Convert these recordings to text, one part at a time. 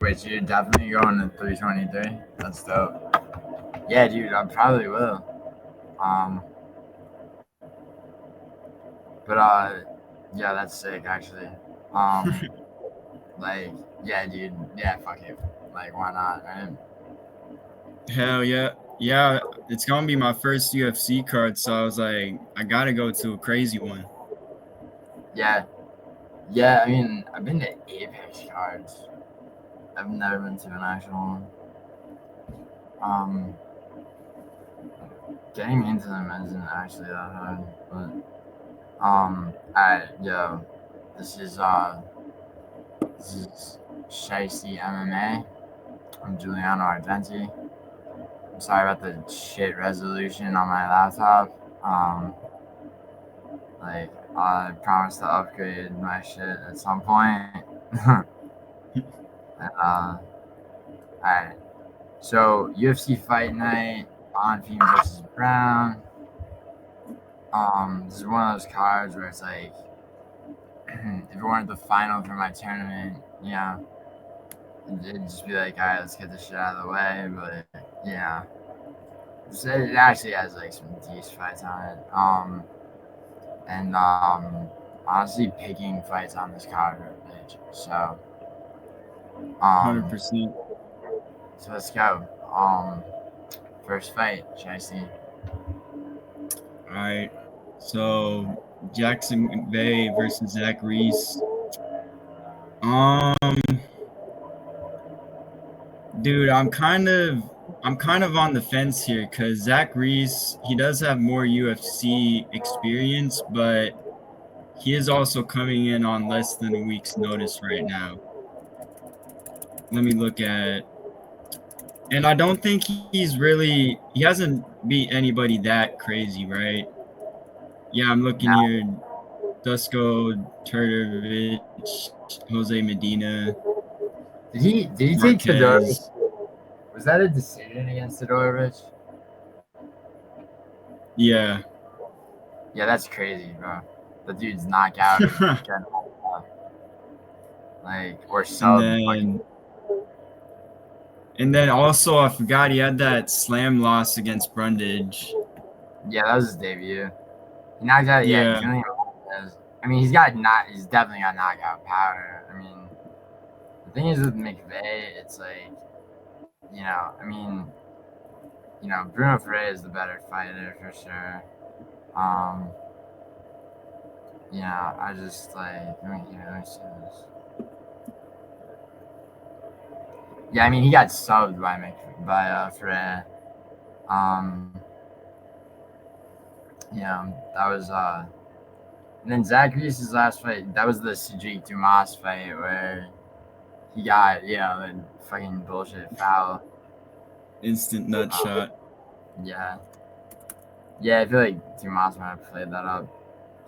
Wait, so you're definitely going to 323? That's dope. Yeah, dude, I probably will. But yeah, that's sick actually. Um, like, yeah, dude, yeah, fuck it. Like, why not, right? Hell yeah. Yeah, it's gonna be my first UFC card, so I was like, I gotta go to a crazy one. Yeah, yeah. I mean, I've been to Apex cards. I've never been to an actual one. Getting into them isn't actually that hard, but yo, this is Shicey MMA. I'm Giuliano Argenti. I'm sorry about the shit resolution on my laptop. Like, I promise to upgrade my shit at some point. Alright. So, UFC Fight Night, Bonfim versus Brown. This is one of those cards where it's like, if it weren't the final for my tournament, you know, it'd just be like, alright, let's get this shit out of the way. But, yeah, it actually has like some decent fights on it. And honestly, picking fights on this card are a bitch. So, 100%. so let's go. First fight, Chicey. All right. So McVey versus Zach Reese. Dude, I'm kind of on the fence here because Zach Reese, he does have more UFC experience, but he is also coming in on less than a week's notice right now. Let me look at, and I don't think he hasn't beat anybody that crazy, right? Yeah, I'm looking Now, here. Dusko, Turtovich, Jose Medina, did he take Todorovic? Marquez. Was that a decision against Todorovic? Yeah. Yeah, that's crazy, bro. The dude's knockout or like or sub fucking. And then also I forgot he had that slam loss against Brundage. Yeah, that was his debut. He knocked out. Yeah, Yeah. Julian. I mean, he's definitely got knockout power. I mean, the thing is with McVey, it's like, I mean, Bruno Ferreira is the better fighter for sure. I just like let me see this. Yeah, I mean he got subbed by Ferreira. That was and then Zachary's last fight, that was the Cedric Dumas fight where he got, the fucking bullshit foul. Instant nut shot. Yeah. Yeah, I feel like Dumas might have played that up.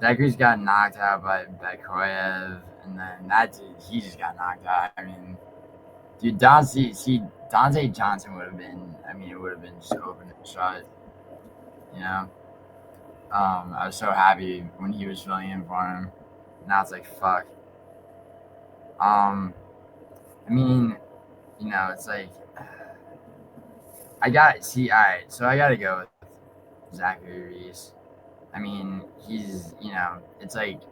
Zachary's got knocked out by Bekoyev, and then that dude, he just got knocked out. I mean, dude, Dante Johnson would have been, it would have been just open and shut, you know? I was so happy when he was filling in for him. Now it's like, fuck. I mean, it's like, alright, so I gotta go with Zachary Reese. I mean, he's, it's like,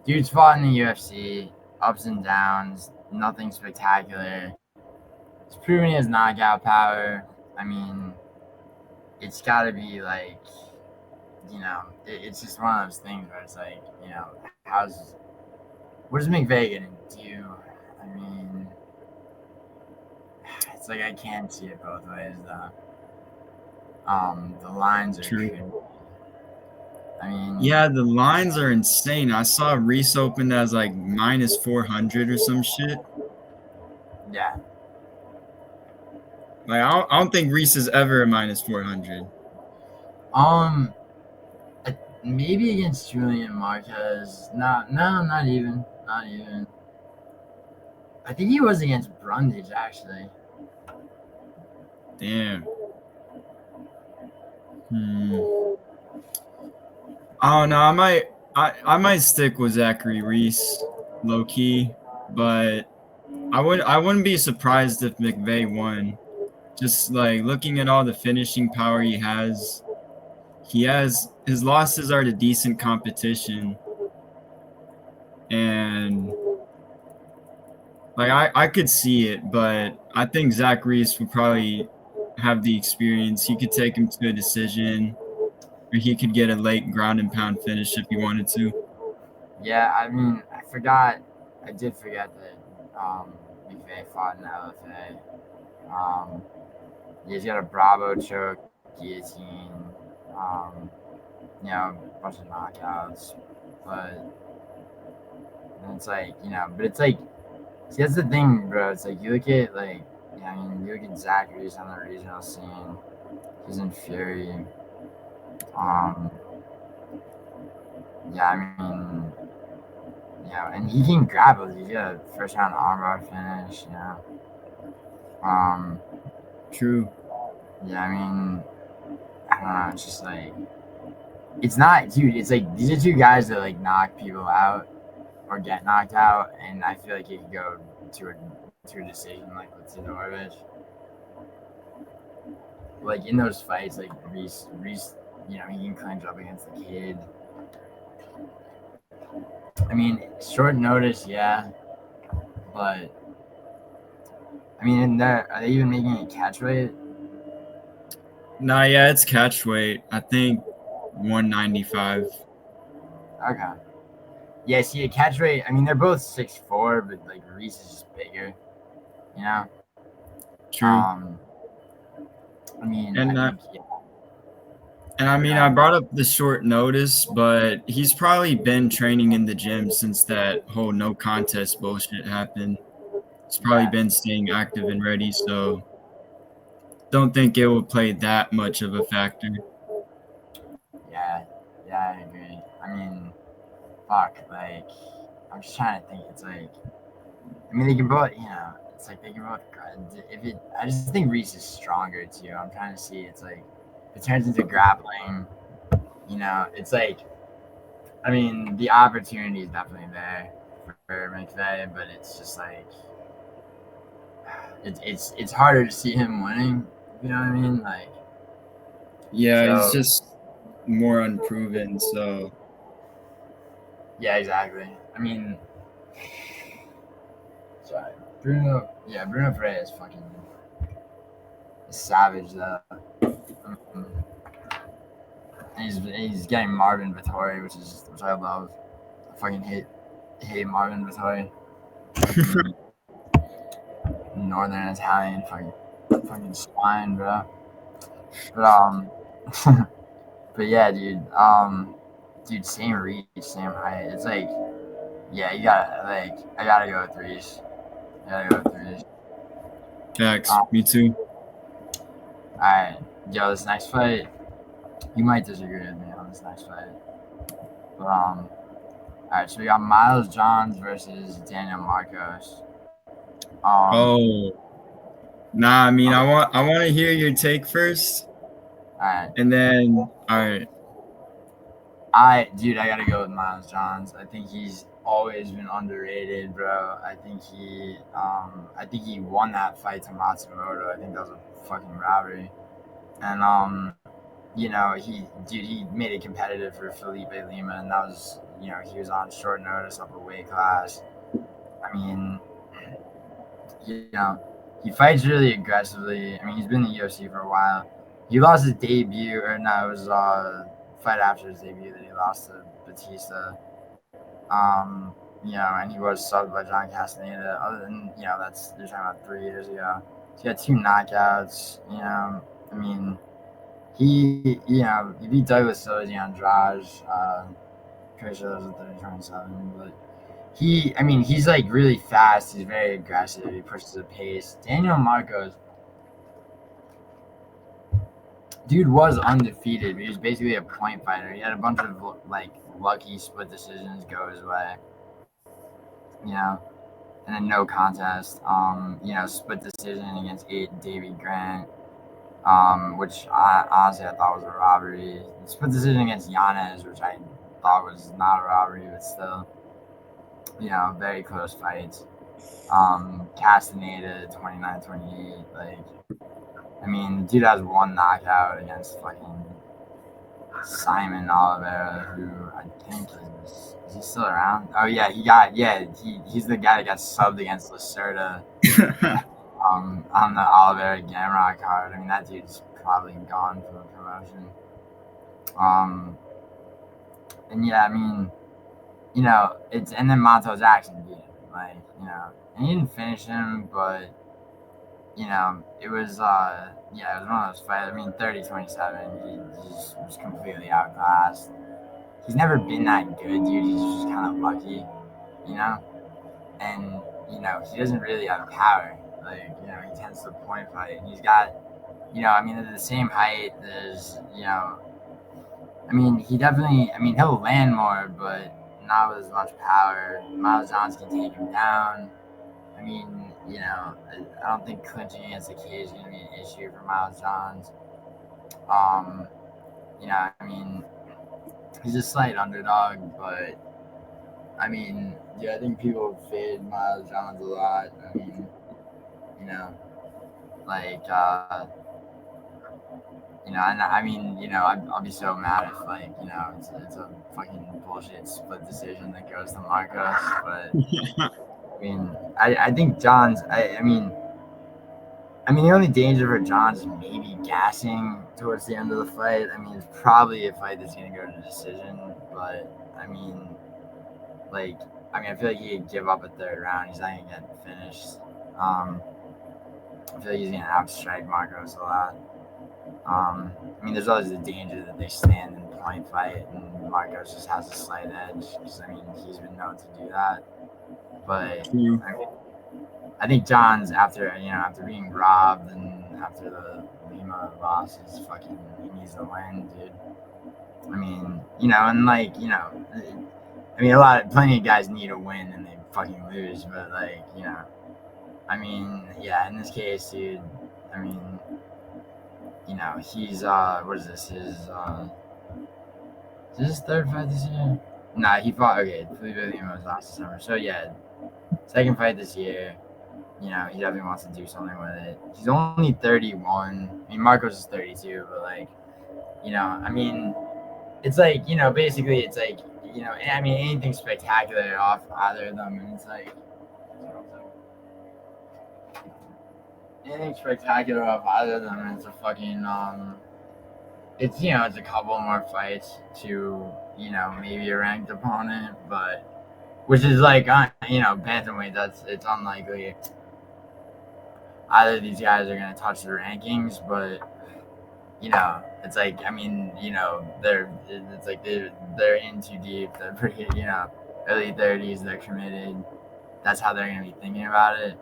dude's fought in the UFC, ups and downs, nothing spectacular. He's proven he has knockout power. I mean, it's gotta be like, it's just one of those things where it's like, what is McVey gonna do? I mean, it's like I can't see it both ways though. The lines are true. I mean, yeah, the lines are insane. I saw Reese opened as like minus 400 or some shit. Yeah. Like I don't think Reese is ever a minus 400. Maybe against Julian Marquez. No, not even. Not even. I think he was against Brundage actually. Damn. Oh no, I might stick with Zachary Reese, low key, but I wouldn't be surprised if McVey won. Just like looking at all the finishing power he has his losses are to decent competition. And like I could see it, but I think Zach Reese would probably have the experience. He could take him to a decision, or he could get a late ground and pound finish if he wanted to. Yeah, I mean, I did forget that McVey fought in the LFA. He's got a Bravo choke, guillotine, a bunch of knockouts, but it's like, but it's like, see, that's the thing, bro. It's like, you look at, like, you look at Zachary's on the regional scene. He's in Fury. And he can grapple. He's got a first round armbar finish, True. Yeah, I mean, I don't know. It's just like, it's not, dude. It's like these are two guys that like knock people out or get knocked out, and I feel like it could go to a decision like with Sidorovich. Like in those fights, like Reese, he can clinch up against the kid. I mean, short notice, yeah, but I mean, are they even making it catch weight? Nah, yeah, it's catch weight. I think 195. Okay. Yeah, see, a catch weight. I mean, they're both 6'4", but like Reese is just bigger. True. I mean, I brought up the short notice, but he's probably been training in the gym since that whole no contest bullshit happened. He's probably been staying active and ready, so don't think it will play that much of a factor. Yeah, I agree. I mean, fuck, like, I'm just trying to think. It's like, I mean, they can both, it's like they can both. I just think Reese is stronger too. I'm trying to see. It's like, if it turns into grappling, it's like, I mean, the opportunity is definitely there for McVey, but it's just like, it's harder to see him winning. You know what I mean? Like, yeah, he's just more unproven. So, yeah, exactly. I mean, sorry, Bruno Pereira is fucking savage though. And he's getting Marvin Vittori, which I love. I fucking hate Marvin Vittori. Northern Italian fucking swine, bro. But but yeah, dude, same reach, same height. It's like, yeah, I gotta go with Reese. Facts. Me too. Alright, yo, this next fight, you might disagree with me on this next fight. But alright, so we got Miles Johns versus Daniel Marcos. Nah, I mean, okay. I want to hear your take first. Alright. And then, alright. I gotta go with Miles Johns. I think he's always been underrated, bro. I think he won that fight to Matsumoto. I think that was a fucking robbery. And he made it competitive for Felipe Lima, and that was, he was on short notice up a weight class. I mean, he fights really aggressively. I mean, he's been in the UFC for a while. He lost his debut, or no, it was fight after his debut that he lost to Batista. And he was subbed by John Castaneda. Other than, you're talking about 3 years ago. He got 2 knockouts. I mean, he beat Douglas Soji on Andrade. Pretty sure that was a 30-27, but he's like really fast. He's very aggressive. He pushes the pace. Daniel Marcos, dude, was undefeated. He was basically a point fighter. He had a bunch of like lucky split decisions go his way. And then no contest. Split decision against Davey Grant. Which I honestly thought was a robbery. Split decision against Yanez, which I thought was not a robbery, but still, very close fights. Castaneda 29-28. Like, I mean, dude has one knockout against fucking Simon Oliveira, who I think is he still around? Oh yeah, he's the guy that got subbed against Lacerda on the Oliveira Gamrot card. I mean, that dude's probably gone for the promotion. And yeah, I mean, you know, it's and then Montel Jackson beat him, like, you know, and he didn't finish him, but you know, it was yeah, it was one of those fights. I mean, 30-27, he just was completely outclassed. He's never been that good, dude. He's just kind of lucky, you know, and you know, he doesn't really have power. Like, you know, he tends to point fight, and he's got, you know, I mean, they're the same height. There's, you know, I mean, he'll land more, but not with as much power. Miles Johnson can take him down. I mean, you know, I don't think clinching against the cage is going to be an issue for Miles Johns. You know, I mean, he's a slight underdog, but I mean, yeah, I think people fade Miles Johns a lot. I mean, you know, like, you know, and I mean, you know, I'll be so mad if, like, you know, it's a fucking bullshit split decision that goes to Marcos. But I mean, I think Johns. I mean, the only danger for Johns is maybe gassing towards the end of the fight. I mean, it's probably a fight that's gonna go to decision. But I mean, like, I feel like he could give up a third round. He's not gonna get finished. I feel like he's gonna outstrike Marcos a lot. I mean, there's always the danger that they stand and point fight, and Marcos just has a slight edge because, I mean, he's been known to do that. But I mean, I think Johns, after being robbed and after the Lima loss, is fucking, he needs to win, dude. I mean, you know, and like, you know, I mean, plenty of guys need a win and they fucking lose, but like, you know, I mean, yeah, in this case, dude, I mean, you know, he's what is this? Is this his third fight this year? Nah, he fought Felipe Lima was last December. So yeah, second fight this year. You know, he definitely wants to do something with it. He's only 31. I mean, Marcos is 32, but like, you know, I mean, it's like, you know, basically it's like, you know, I mean, anything spectacular off either of them, and it's like, anything spectacular off either of them, and it's a fucking it's, you know, it's a couple more fights to, you know, maybe a ranked opponent, but which is like, you know, bantamweight, it's unlikely either of these guys are going to touch the rankings, but you know, it's like, I mean, you know, it's like they're in too deep. They're pretty, you know, early 30s. They're committed. That's how they're going to be thinking about it.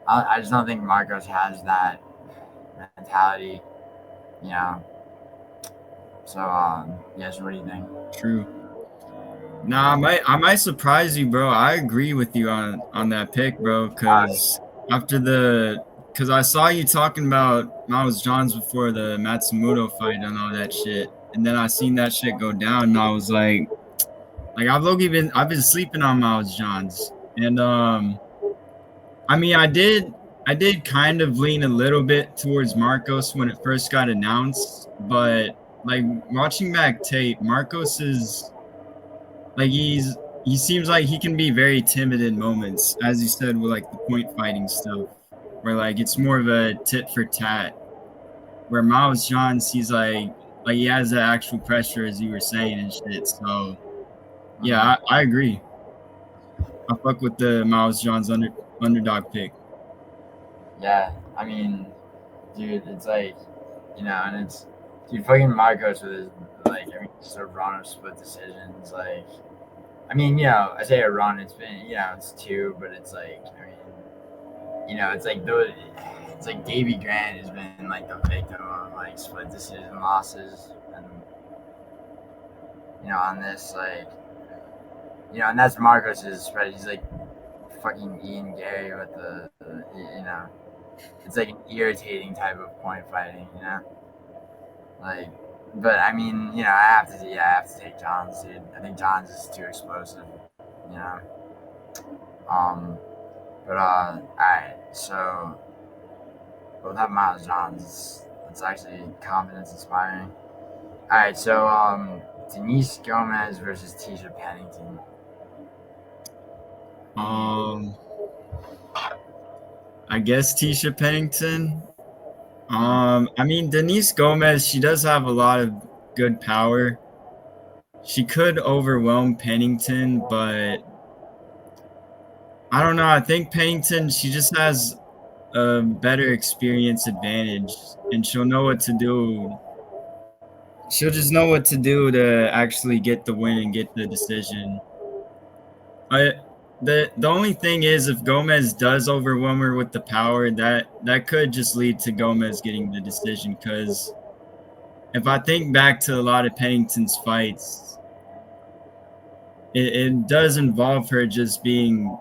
I just don't think Marcos has that mentality, you know. So, yes, what do you think? True. Nah, I might surprise you, bro. I agree with you on that pick, bro. Because I saw you talking about Miles Johns before the Matsumoto fight and all that shit, and then I seen that shit go down, and I was like I've been sleeping on Miles Johns, and I mean, I did kind of lean a little bit towards Marcos when it first got announced, but like watching back tape, Marcos is like he seems like he can be very timid in moments, as you said, with like the point fighting stuff, where like it's more of a tit for tat. Where Miles Johns, he's like he has that actual pressure, as you were saying and shit. So yeah, I agree. I fuck with the Miles Johns underdog pick. Yeah, I mean, dude, it's like, you know, and it's, dude, fucking Marcos with his, like, I mean, just a run of split decisions, like, I mean, you know, I say a run, it's been, you know, it's two, but it's like, I mean, you know, it's like Davey Grant has been like the victim of like split decision losses, and you know, on this, like, you know, and that's Marcos's spread. He's like fucking Ian Gary with you know, it's like an irritating type of point fighting, you know, like. But I mean, you know, I have to take Johns, dude. I think Johns is too explosive, you know. Alright, so both have Miles Johns. It's actually confidence inspiring. Alright, so Denise Gomes versus Tecia Pennington. I guess Tecia Pennington. I mean, Denise Gomes, she does have a lot of good power. She could overwhelm Pennington, but I don't know. I think Pennington, she just has a better experience advantage, and she'll know what to do. She'll just know what to do to actually get the win and get the decision. The only thing is, if Gomes does overwhelm her with the power, that could just lead to Gomes getting the decision. Because if I think back to a lot of Pennington's fights, it does involve her just being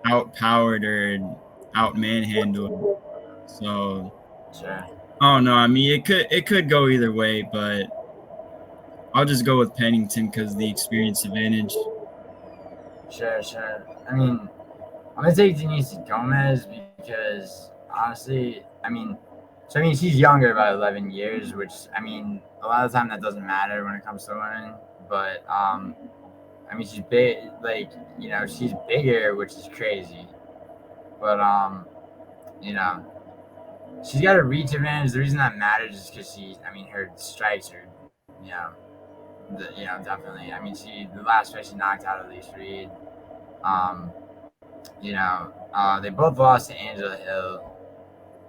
outpowered or out manhandled. So Sure. I don't know. I mean, it could go either way, but I'll just go with Pennington because the experience advantage. Sure. I mean, I'm gonna take Denise Gomes because honestly, she's younger by 11 years, which I mean, a lot of the time that doesn't matter when it comes to women. But she's big, like she's bigger, which is crazy. But she's got a reach advantage. The reason that matters is because her strikes are, you know, definitely. The last fight she knocked out Elise Reed. They both lost to Angela Hill.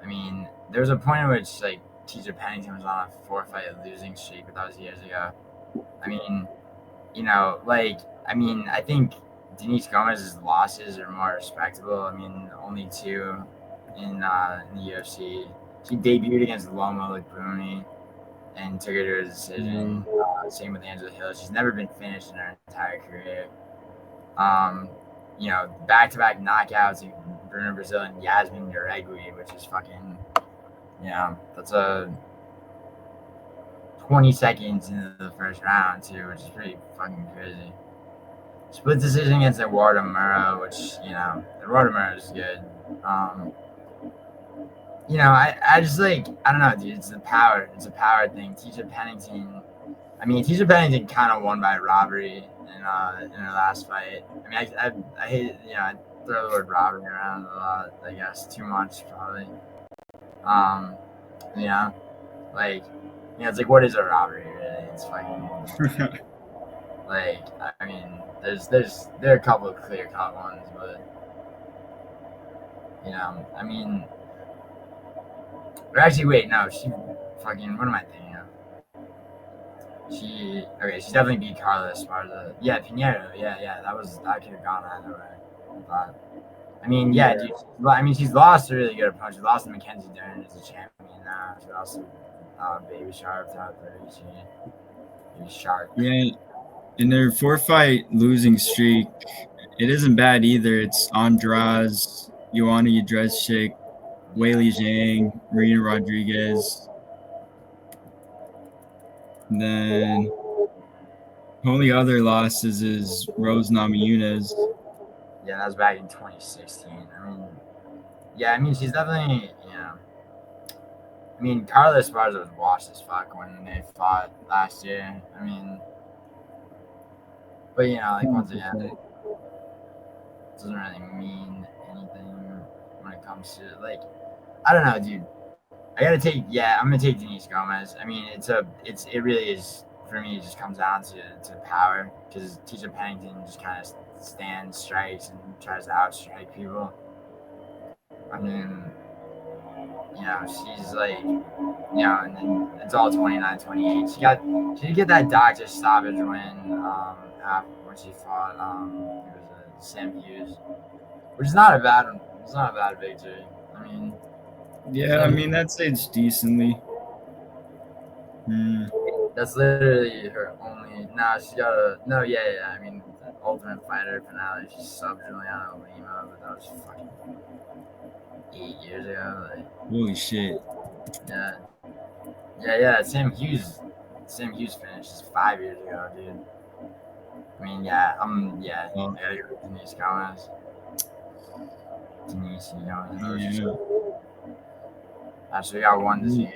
I mean, there was a point in which like Tecia Pennington was on a 4-fight losing streak, but that was years ago. I think Denise Gomez's losses are more respectable. Only 2 in the UFC. She debuted against Loma Laguni and took her to a decision. Same with Angela Hill. She's never been finished in her entire career. Back-to-back knockouts in Bruno Brazil and Yasmin Uregui, which is fucking, that's a 20 seconds into the first round too, which is pretty fucking crazy. Split decision against Eduardo Murra, which, Eduardo Murra is good. I just like, I don't know, dude, it's a power thing. Tecia Pennington kind of won by robbery in her last fight. I hate, I throw the word robbery around a lot, I guess, too much probably. It's like, what is a robbery really? It's fucking there are a couple of clear cut ones, but or actually wait, no, she fucking, what am I thinking of? She definitely beat Carla Esparza. Yeah, Pinheiro. Yeah, that could have gone either way. But dude. She's lost a really good opponent. She lost to Mackenzie Dern as a champion now. She lost to Baby Sharp top 30. Baby Shark. Yeah, in their 4-fight losing streak, it isn't bad either. It's Andraz, Joanna Jędrzejczyk, Weili Zhang, Marina Rodriguez. And then only other losses is Rose Namajunas. Yeah, that was back in 2016. She's definitely, Carla Esparza was washed as fuck when they fought last year. But once again, it doesn't really mean anything when it comes to I don't know, dude. I'm gonna take Denise Gomes. It really is, for me, it just comes down to power, because Tecia Pennington just kind of stands, strikes, and tries to outstrike people. She's like, and then it's all 29-28. She did get that doctor stoppage win when she fought it was Sam Hughes, which is not a bad victory. That's aged decently. That's literally her only. She's got Ultimate Fighter finale. She subbed Juliana Lima, but that was fucking 8 years ago. Holy shit. Yeah. Sam Hughes finished 5 years ago, dude. I gotta go with Denise Gomez. Denise, you know. Yeah. So we got one decision.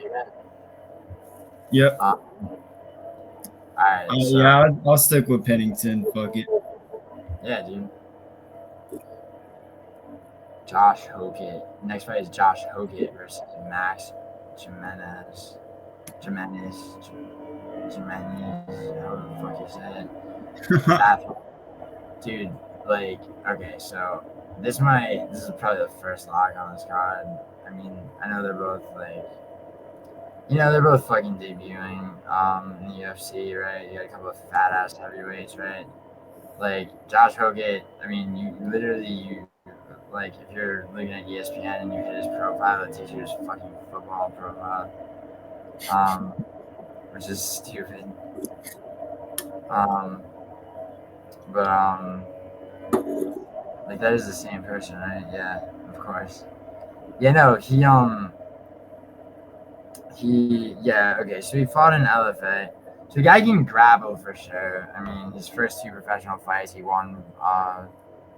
Yep. All right. So Yeah, I'll stick with Pennington. Fuck it. yeah, dude. Josh Hokit. Next fight is Josh Hokit versus Max Gimenis. Gimenis. However the fuck you say it. Dude, like, okay, so this is probably the first lock on this card. I mean, I know they're both like, they're both fucking debuting in the UFC, right? You got a couple of fat ass heavyweights, right? Like Josh Hokit, I mean, you like, if you're looking at ESPN and you hit his profile, it takes you his fucking football profile, which is stupid. But like, that is the same person, right? Yeah, of course. Yeah, no, okay, so he fought in LFA. So the guy can grapple for sure. I mean, his first two professional fights, he won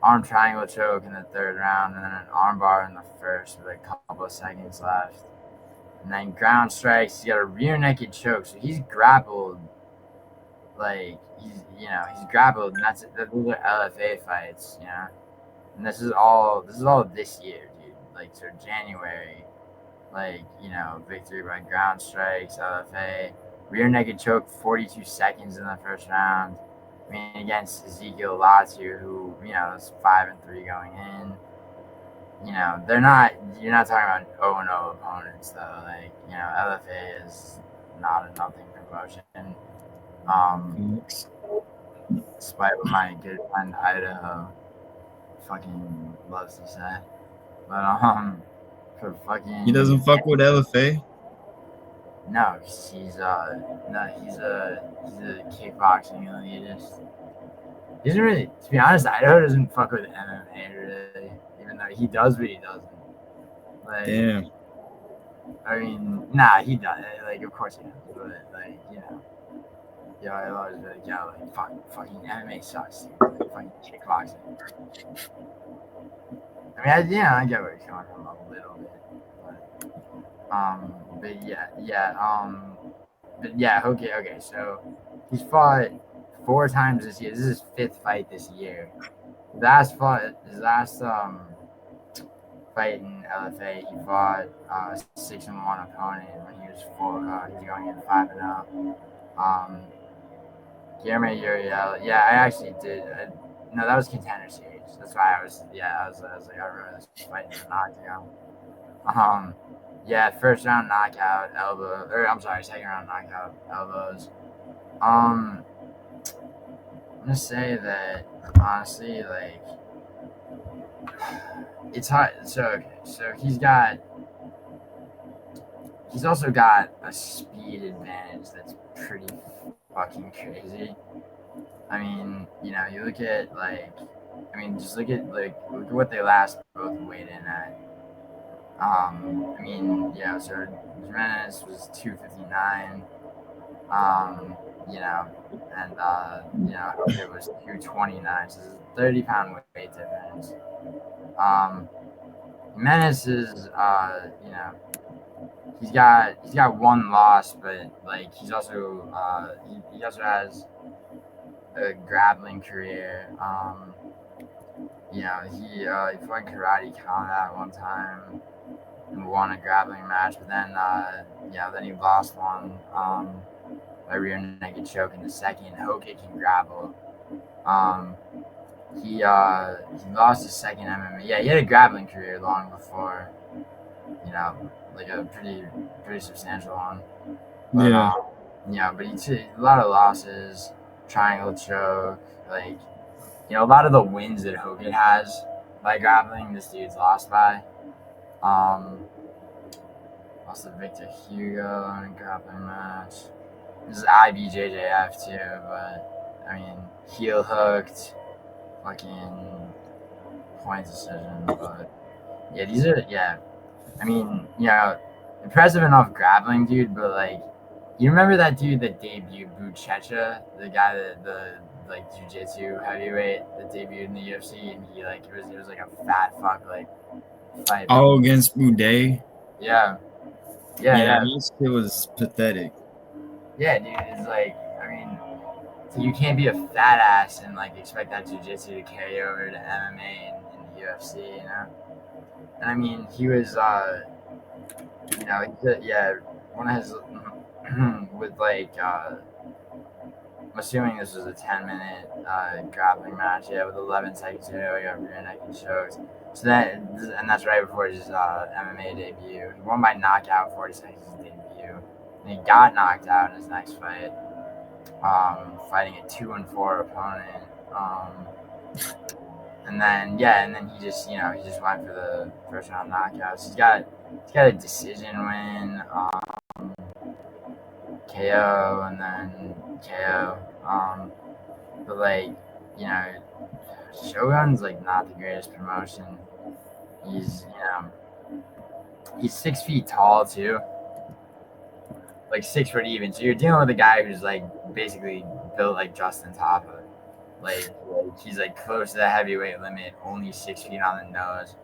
arm triangle choke in the third round, and then an arm bar in the first with a couple of seconds left. And then ground strikes, he's got a rear naked choke, so he's grappled. Like, he's grappled, and those are LFA fights, And this is all this year, dude. Like, so January, like, victory by ground strikes, LFA, rear naked choke, 42 seconds in the first round. I mean, against Ezekiel Latu, who, is 5-3 going in. You're not talking about 0-0 opponents, though. Like, LFA is not a nothing promotion. Despite what my good friend Hyder fucking loves to say. But, for fucking... He doesn't fuck with LFA? No, he's a kickboxing elitist. He doesn't really, to be honest, Idaho doesn't fuck with MMA really, even though he does, but he doesn't. Like, damn. I mean, nah, he does. Like, of course he does, but like, I always be like, like, fucking MMA sucks, dude. Like, fucking kickboxing. I mean, I get where he's coming from a little bit, okay, so he's fought 4 times this year. This is his 5th fight this year. His last fight in LFA, he fought 6-1 opponent when he was going in 5-0. Guillermo Uriel. Yeah, I actually did. No, that was Contender Series. That's why I was like, I remember this fight in knockout. First round knockout, second round knockout, elbows. I'm gonna say that, honestly, like, it's hard. So he's also got a speed advantage that's pretty fucking crazy. I mean, you look at, just look at what they last both weighed in at. So Gimenis was 259. It was 229. So there's a 30-pound weight difference. Gimenis is, he's got one loss, but like, he's also he also has a grappling career. He fought karate combat one time and won a grappling match, but then then he lost one by rear naked choke in the second. Hokit can grapple. He lost his second MMA. Yeah, he had a grappling career long before, like a pretty substantial one. But, but he took a lot of losses, triangle choke, like, a lot of the wins that Hokit has by grappling, this dude's lost by. Also Victor Hugo in a grappling match. This is IBJJF too, but I mean, heel hooked, fucking point decision. But yeah, these are I mean, impressive enough grappling, dude. But like, you remember that dude that debuted Tecia, the guy that like jiu-jitsu heavyweight that debuted in the UFC, and he like it was like a fat fuck like fight. Oh, against Boudet. Yeah, That shit was pathetic. Yeah, dude, it's like, I mean, so you can't be a fat ass and like expect that jiu-jitsu to carry over to MMA and the UFC, you know. And I mean, he was, you know, one of his with like, I'm assuming this was a 10-minute grappling match, yeah, with 11 seconds to go. He got rear naked choked. So and that's right before his MMA debut. He won by knockout, 40 seconds his debut. And he got knocked out in his next fight, fighting a 2-4 opponent. And then he just went for the first round knockouts. He's got a decision win, KO, and then KO. But like, you know, Shogun's like not the greatest promotion. He's 6 feet tall too, like 6 foot even. So you're dealing with a guy who's like basically built like Justin Tapa. Like he's like close to the heavyweight limit, only 6 feet on the nose.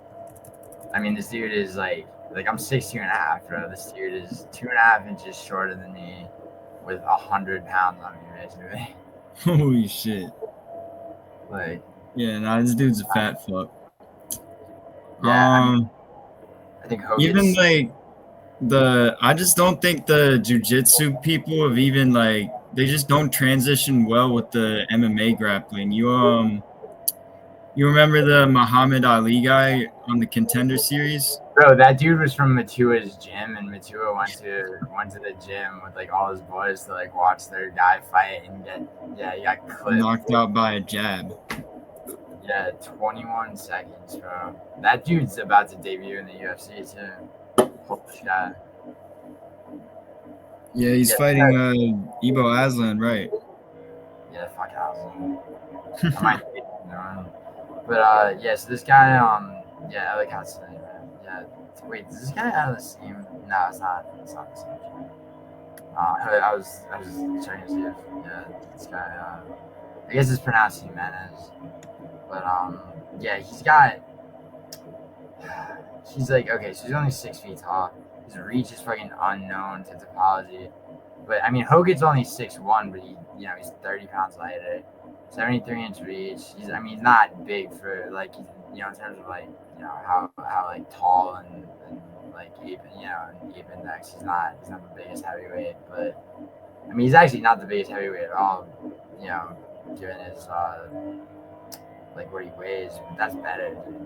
I mean, this dude is like I'm 6'2.5", bro. This dude is 2.5 inches shorter than me, with 100 pounds on me, basically. Holy shit. Like, yeah, this dude's a fat fuck. Yeah, I think Hokit's, even like I just don't think the jiu-jitsu people have even like they just don't transition well with the MMA grappling. You remember the Muhammad Ali guy on the Contender Series? Bro, that dude was from Matua's gym, and Matua went to the gym with like all his boys to like watch their guy fight and he got clipped. Knocked out by a jab. Yeah, 21 seconds, bro. That dude's about to debut in the UFC too. Holy shit. Yeah, he's fighting Ibo Aslan, right? Yeah, fuck Aslan. I might take him, but so this guy, I like how it's saying, man. Yeah, wait, does this guy have the same? No, it's not. It's not the same. I was checking to see if this guy. I guess it's pronounced Gimenis, but he's like, okay, so he's only 6 feet tall. His reach is fucking unknown to topology. But I mean, Hokit's only 6'1", but he's 30 pounds lighter, 73-inch reach. He's not big for like, in terms of like, how like tall and like ape, and ape index. He's not the biggest heavyweight, but I mean, he's actually not the biggest heavyweight at all. Given his like what he weighs, but that's better. Dude.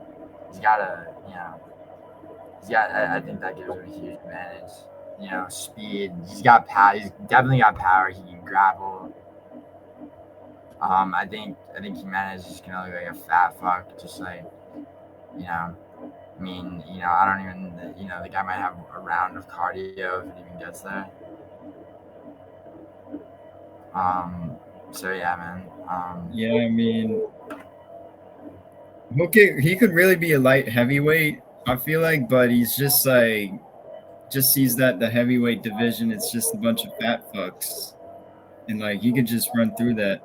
I think that gives him a huge advantage. Speed. He's got power. He's definitely got power. He can grapple. I think Gimenis is just gonna look like a fat fuck. Just like, I don't even. The guy might have a round of cardio if it even gets there. So yeah, man. Yeah, I mean, okay, he could really be a light heavyweight, I feel like, but he's just sees that the heavyweight division, it's just a bunch of fat fucks, and like he could just run through that.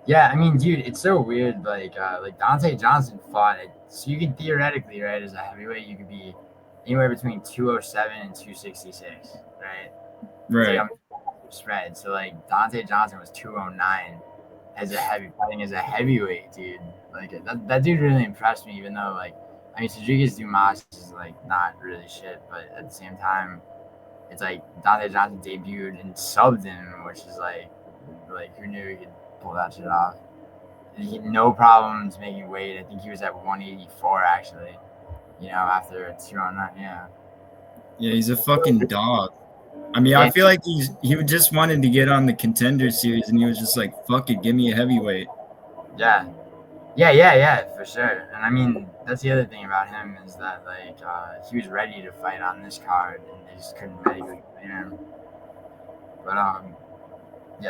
Yeah, I mean, dude, it's so weird. Like Dante Johnson fought it, so you could theoretically, right, as a heavyweight, you could be anywhere between 207 and 266, right? Right. Like spread. So like Dante Johnson was 209 fighting as a heavyweight, dude. Like that dude really impressed me. Even though like, I mean, Rodriguez Dumas is like not really shit, but at the same time, it's like Dante Johnson debuted and subbed him, which is like who knew he could pull that shit off. He had no problems making weight. I think he was at 184 actually. After a 209. Yeah. Yeah, he's a fucking dog. I mean, I feel like he just wanted to get on the Contender Series, and he was just like, "Fuck it, give me a heavyweight." Yeah, for sure. And I mean, that's the other thing about him is that like he was ready to fight on this card, and they just couldn't medically clear him. But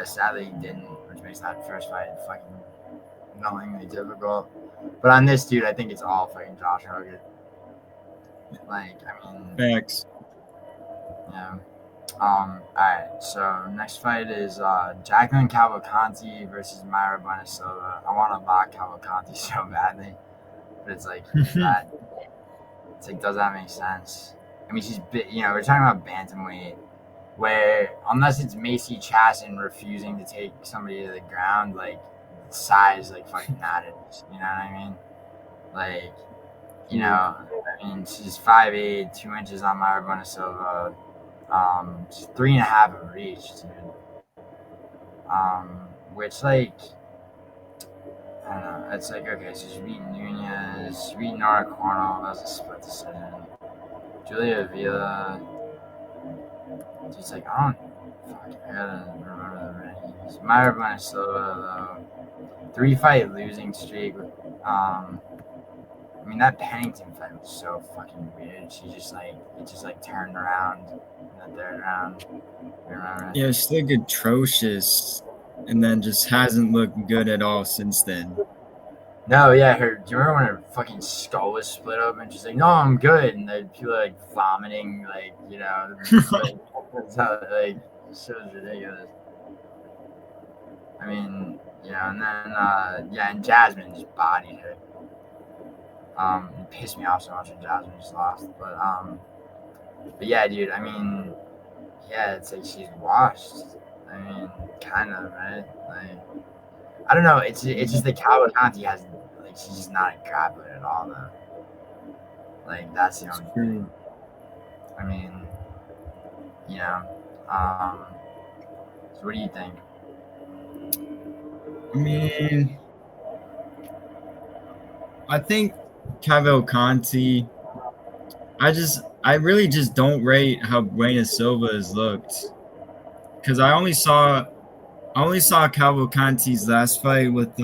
sadly he didn't, which makes that first fight fucking annoyingly difficult. But on this dude, I think it's all fucking Josh Hokit. Like, I mean, facts. Yeah. Alright, so next fight is Jacqueline Cavalcanti versus Mayra Bueno Silva. I want to lock Cavalcanti so badly, but it's like that. It's like, does that make sense? I mean, she's we're talking about bantamweight, where unless it's Macy Chasson refusing to take somebody to the ground, like size like fucking matters. You know what I mean? Like, I mean, she's 5'8", 2 inches on Mayra Bueno Silva. She's 3.5 of reach, dude. Which like, I don't know. It's like, okay, so she beat Nunez, she beat Nora Cornell. That was a split decision. Julia Villa. She's like, I gotta remember the names. Mayra Bueno Silva, though, 3-fight losing streak. I mean, that Pennington fight was so fucking weird. It just turned around in the third round. You remember? Yeah, she's looked atrocious, and then just hasn't looked good at all since then. No, yeah, do you remember when her fucking skull was split open? She's like, no, I'm good. And the people are like vomiting, like, like, so ridiculous. I mean, and then, and Jasmine just bodied her. It pissed me off so much when Jasmine just lost. But yeah, dude, I mean, yeah, it's like she's washed. I mean, kind of, right? Like, I don't know. It's just that Cavalcanti has, like, she's just not a grappler at all, though. Like, that's the only thing. I mean, so what do you think? I mean, I think Cavalcanti, I really just don't rate how Bueno Silva has looked, because I only saw Cavalcanti's last fight with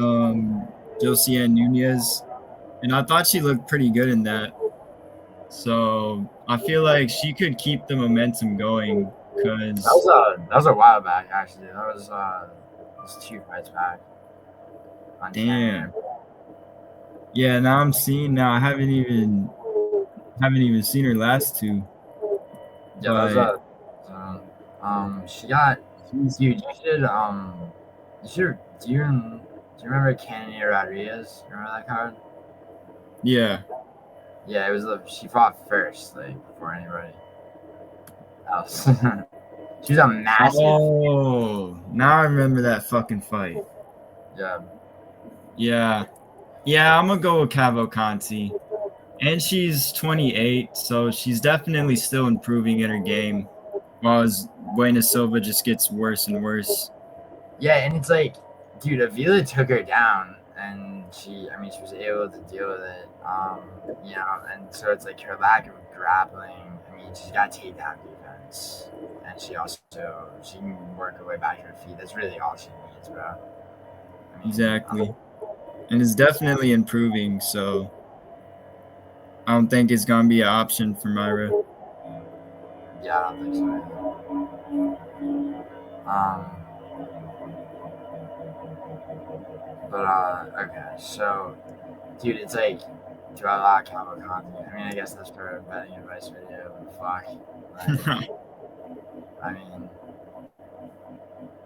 Josie Nunez, and I thought she looked pretty good in that. So I feel like she could keep the momentum going, because that was a while back, actually. That was 2 fights back. Damn. Yeah, now I'm seeing. Now I haven't even seen her last 2. Yeah, but, that was she got. Dude, you should. Do you remember Cannonier Rodriguez? Remember that card? Yeah. Yeah, it was she fought first, like, before anybody else. She was a massive. Oh, now I remember that fucking fight. Yeah. Yeah, I'm gonna go with Cavalcanti. And she's 28, so she's definitely still improving in her game, while Bueno Silva just gets worse and worse. Yeah, and it's like, dude, Avila took her down, and she was able to deal with it. And so it's like her lack of grappling. I mean, she's got takedown defense, and she can work her way back to her feet. That's really all she needs, bro. I mean, exactly. And it's definitely improving, so I don't think it's gonna be an option for Mayra. Yeah, I don't think so either. Okay, so, dude, it's like, do I lock Cavalcanti? I mean, I guess that's for a betting advice video, but fuck. Like, I mean,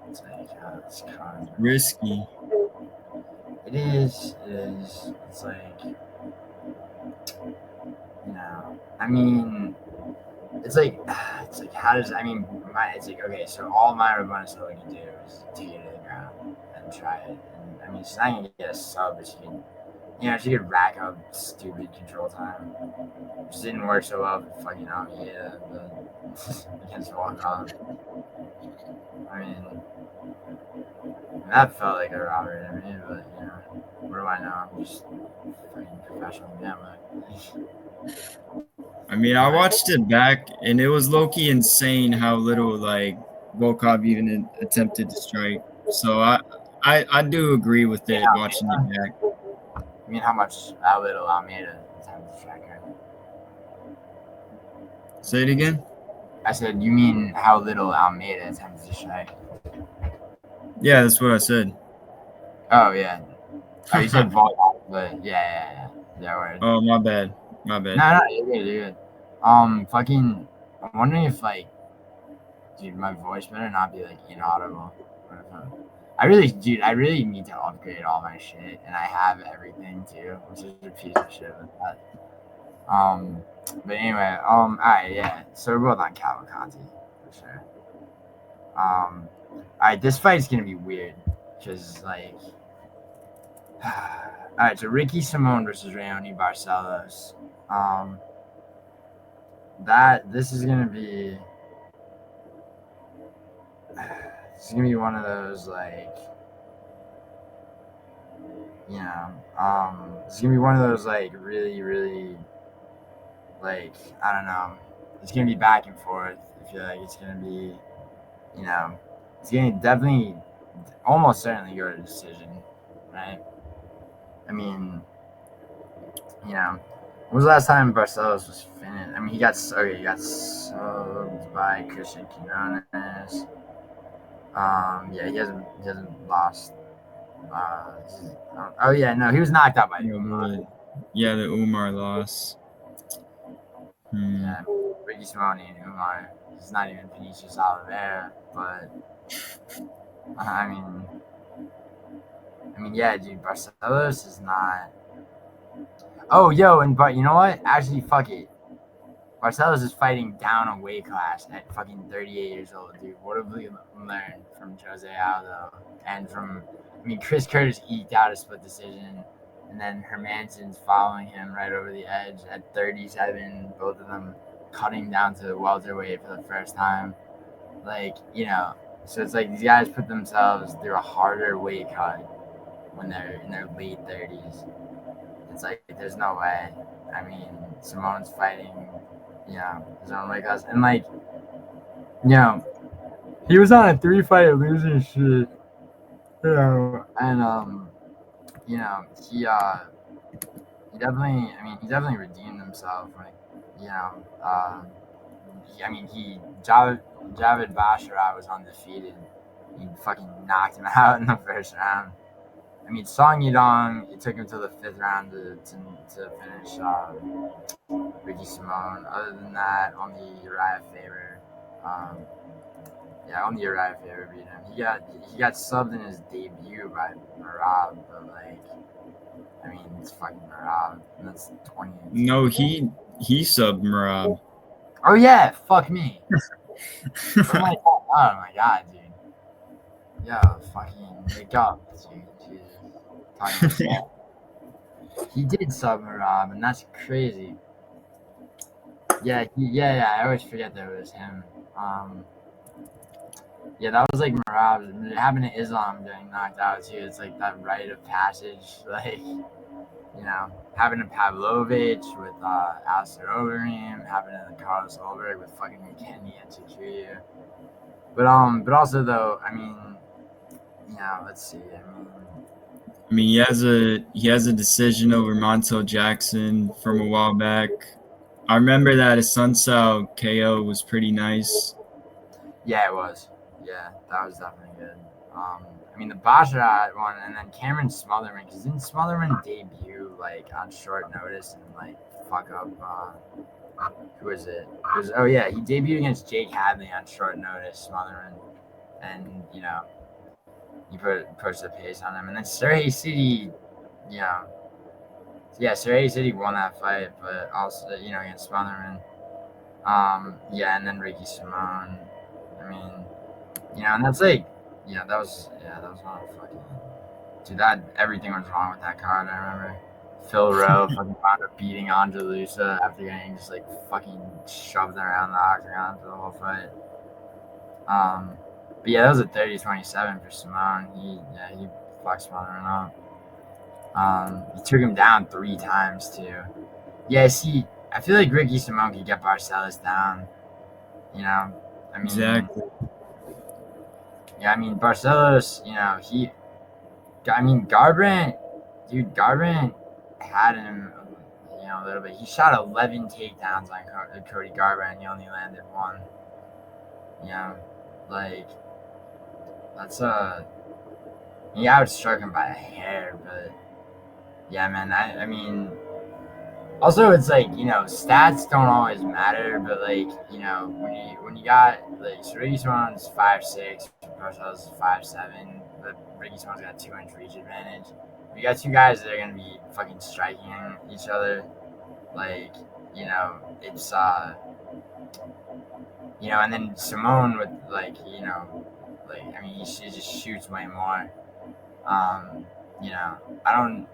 it's like, it's kind of risky. It is. It's like, I mean, it's like, how does, it's like, okay, so all Mayra Bueno Silva can do is take it to the ground and try it. And, I mean, she's not going to get a sub, but she could rack up stupid control time. Which didn't work so well for fucking Amil, but against Volkov. I mean, that felt like a robbery to me, but, what do I know? I'm just fucking professional gambler. I mean, I watched it back, and it was low-key insane how little, like, Volkov even attempted to strike. So I do agree with it, watching it back. I mean, how little Almeida attempted to strike her? Say it again? I said, you mean how little Almeida attempted to strike? Yeah, that's what I said. Oh, yeah. Oh, you said Volkov, but yeah, word. Oh, my bad. No, you're good. I'm wondering if, like, Dude, my voice better not be like inaudible. I really need to upgrade all my shit, and I have everything too, which is a piece of shit with that. But anyway, alright, yeah. So we're both on Cavalcanti for sure. Alright, this fight's gonna be weird, cause like, alright, so Ricky Simone versus Raoni Barcelos. This is gonna be. It's gonna be one of those like, it's gonna be one of those like really, really, like, I don't know. It's gonna be back and forth. I feel like it's gonna be, it's gonna definitely, almost certainly go to decision, right? I mean, when was the last time Barcelos was finished? I mean, he got subbed by Christian Quinones. Yeah, he hasn't lost. Oh yeah, no, he was knocked out by Umar. Yeah, the Umar loss. Yeah, Ricky Simone and Umar. He's not even Vinicius Oliveira, but I mean, yeah, dude, Barcelos is not. Oh, but you know what? Actually, fuck it. Barcelos is fighting down a weight class at fucking 38 years old, dude. What have we learned from Jose Aldo and from? I mean, Chris Curtis eked out a split decision, and then Hermansson's following him right over the edge at 37. Both of them cutting down to welterweight for the first time. Like, so it's like these guys put themselves through a harder weight cut when they're in their late 30s. It's like there's no way. I mean, Simone's fighting, his own weight class, and like, he was on a 3-fight losing streak, and he definitely redeemed himself. Like, Javid Basharat was undefeated. He fucking knocked him out in the first round. I mean, Song Yadong, it took him to the 5th round to finish Ricky Simone. Other than that, only Uriah Faber. Only Uriah Faber beat him. He got subbed in his debut by Merab, but like, I mean, it's fucking Merab, and that's 20. No, he subbed Merab. Oh yeah, fuck me. Oh my god, dude. Yo, fucking wake up, dude. Jesus. He did sub Merab, and that's crazy. Yeah, I always forget that it was him. Yeah, that was like Merab. It happened to Islam getting knocked out too. It's like that rite of passage, like, happened to Pavlovich with Alistair Overeem, happened to Carlos Ulberg with fucking McKinney and Tecia. But also though, I mean, let's see. I mean, he has a decision over Montel Jackson from a while back. I remember that his Sunsao KO was pretty nice. Yeah, it was. Yeah, that was definitely good. I mean, the Basharat one, and then Cameron Smotherman, because didn't Smotherman debut like on short notice and like fuck up? Who was it? He debuted against Jake Hadley on short notice, Smotherman, and he pushed the pace on him, and then Surrey City, Surrey City won that fight, but also against Smotherman, and then Ricky Simone. I mean, and that's like, that was one of the fucking, dude, everything was wrong with that card. I remember Phil Rowe fucking wound up beating Angelusa after getting just like fucking shoved around the octagon for the whole fight. But yeah, that was a 30-27 for Simone. He fucked Simone up. He took him down 3 times too. Yeah, see, I feel like Ricky Simone could get Barcelos down. I mean, exactly. Yeah, I mean, Barcelos, Garbrandt had him, a little bit. He shot 11 takedowns on Cody Garbrandt, and he only landed 1. Like, that's he outstruck him by a hair, but yeah, man, I mean, Also, it's like, stats don't always matter, but like, when you got like, so Ricky Simone's 5'6", Barcelos is 5'7", but Ricky Simone's got 2-inch reach advantage. You got two guys that are gonna be fucking striking each other, like, it's and then Simone with like, I mean, she just shoots way more. I don't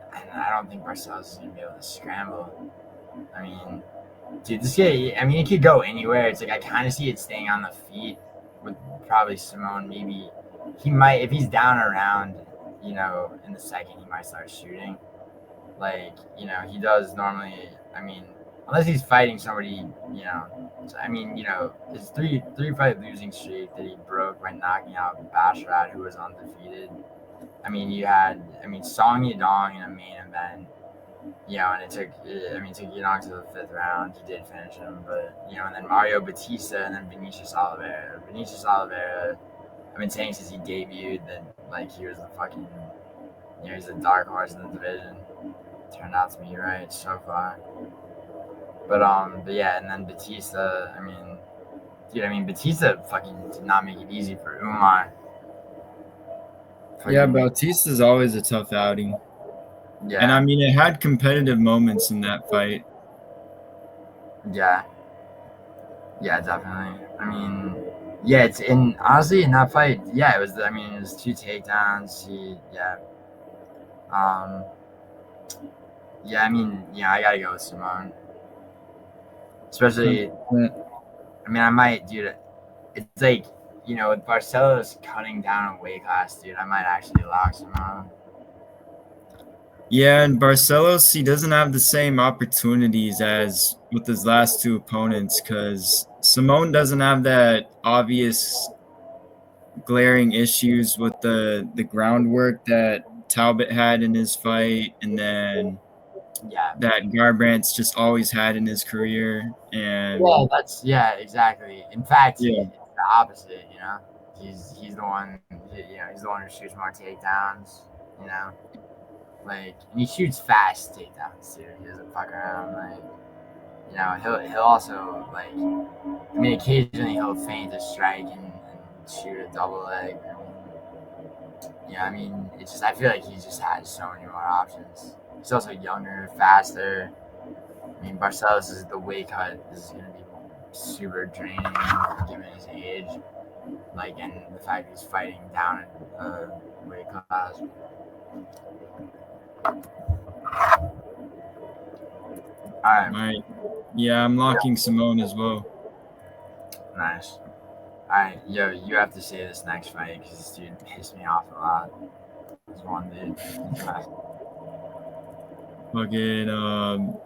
think Barcelos is gonna be able to scramble. I mean, dude, this guy, I mean, it could go anywhere. It's like I kind of see it staying on the feet with probably Simone. Maybe he might, if he's down around, in the second, he might start shooting. Like, he does normally, I mean, unless he's fighting somebody, I mean, his three fight losing streak that he broke by knocking out Basharat, who was undefeated. I mean, you had, Song Yadong in a main event. And it took Yadong to the 5th round. He did finish him, but, and then Mario Batista and then Vinicius Oliveira. Vinicius Oliveira, I've been saying since he debuted that, like, he was the fucking, he's a dark horse in the division. Turned out to be right so far. But yeah, and then Batista, Batista fucking did not make it easy for Umar. Yeah, Bautista's always a tough outing. Yeah. And I mean, it had competitive moments in that fight. Yeah. Yeah, definitely. I mean, yeah, honestly in that fight, yeah, it was 2 takedowns. Yeah, I gotta go with Simone. Especially, I might, dude. It's like, with Barcelos cutting down a weight class, dude, I might actually lock Simone. Yeah, and Barcelos, he doesn't have the same opportunities as with his last two opponents because Simone doesn't have that obvious glaring issues with the groundwork that Talbot had in his fight, and then that Garbrandt's just always had in his career. And exactly. In fact, yeah, it's the opposite. He's the one. He's the one who shoots more takedowns. Like, and he shoots fast takedowns too. He doesn't fuck around. Like, he'll also, like, occasionally he'll feint a strike and shoot a double leg. It's just, I feel like he just has so many more options. He's also younger, faster. Barcelos is the weight cut. This is gonna be super draining given his age. Like, and the fact he's fighting down a weight class. All right. Yeah, I'm locking Simone as well. Nice. Alright, yo, you have to say this next fight because this dude pissed me off a lot. This one dude. Fucking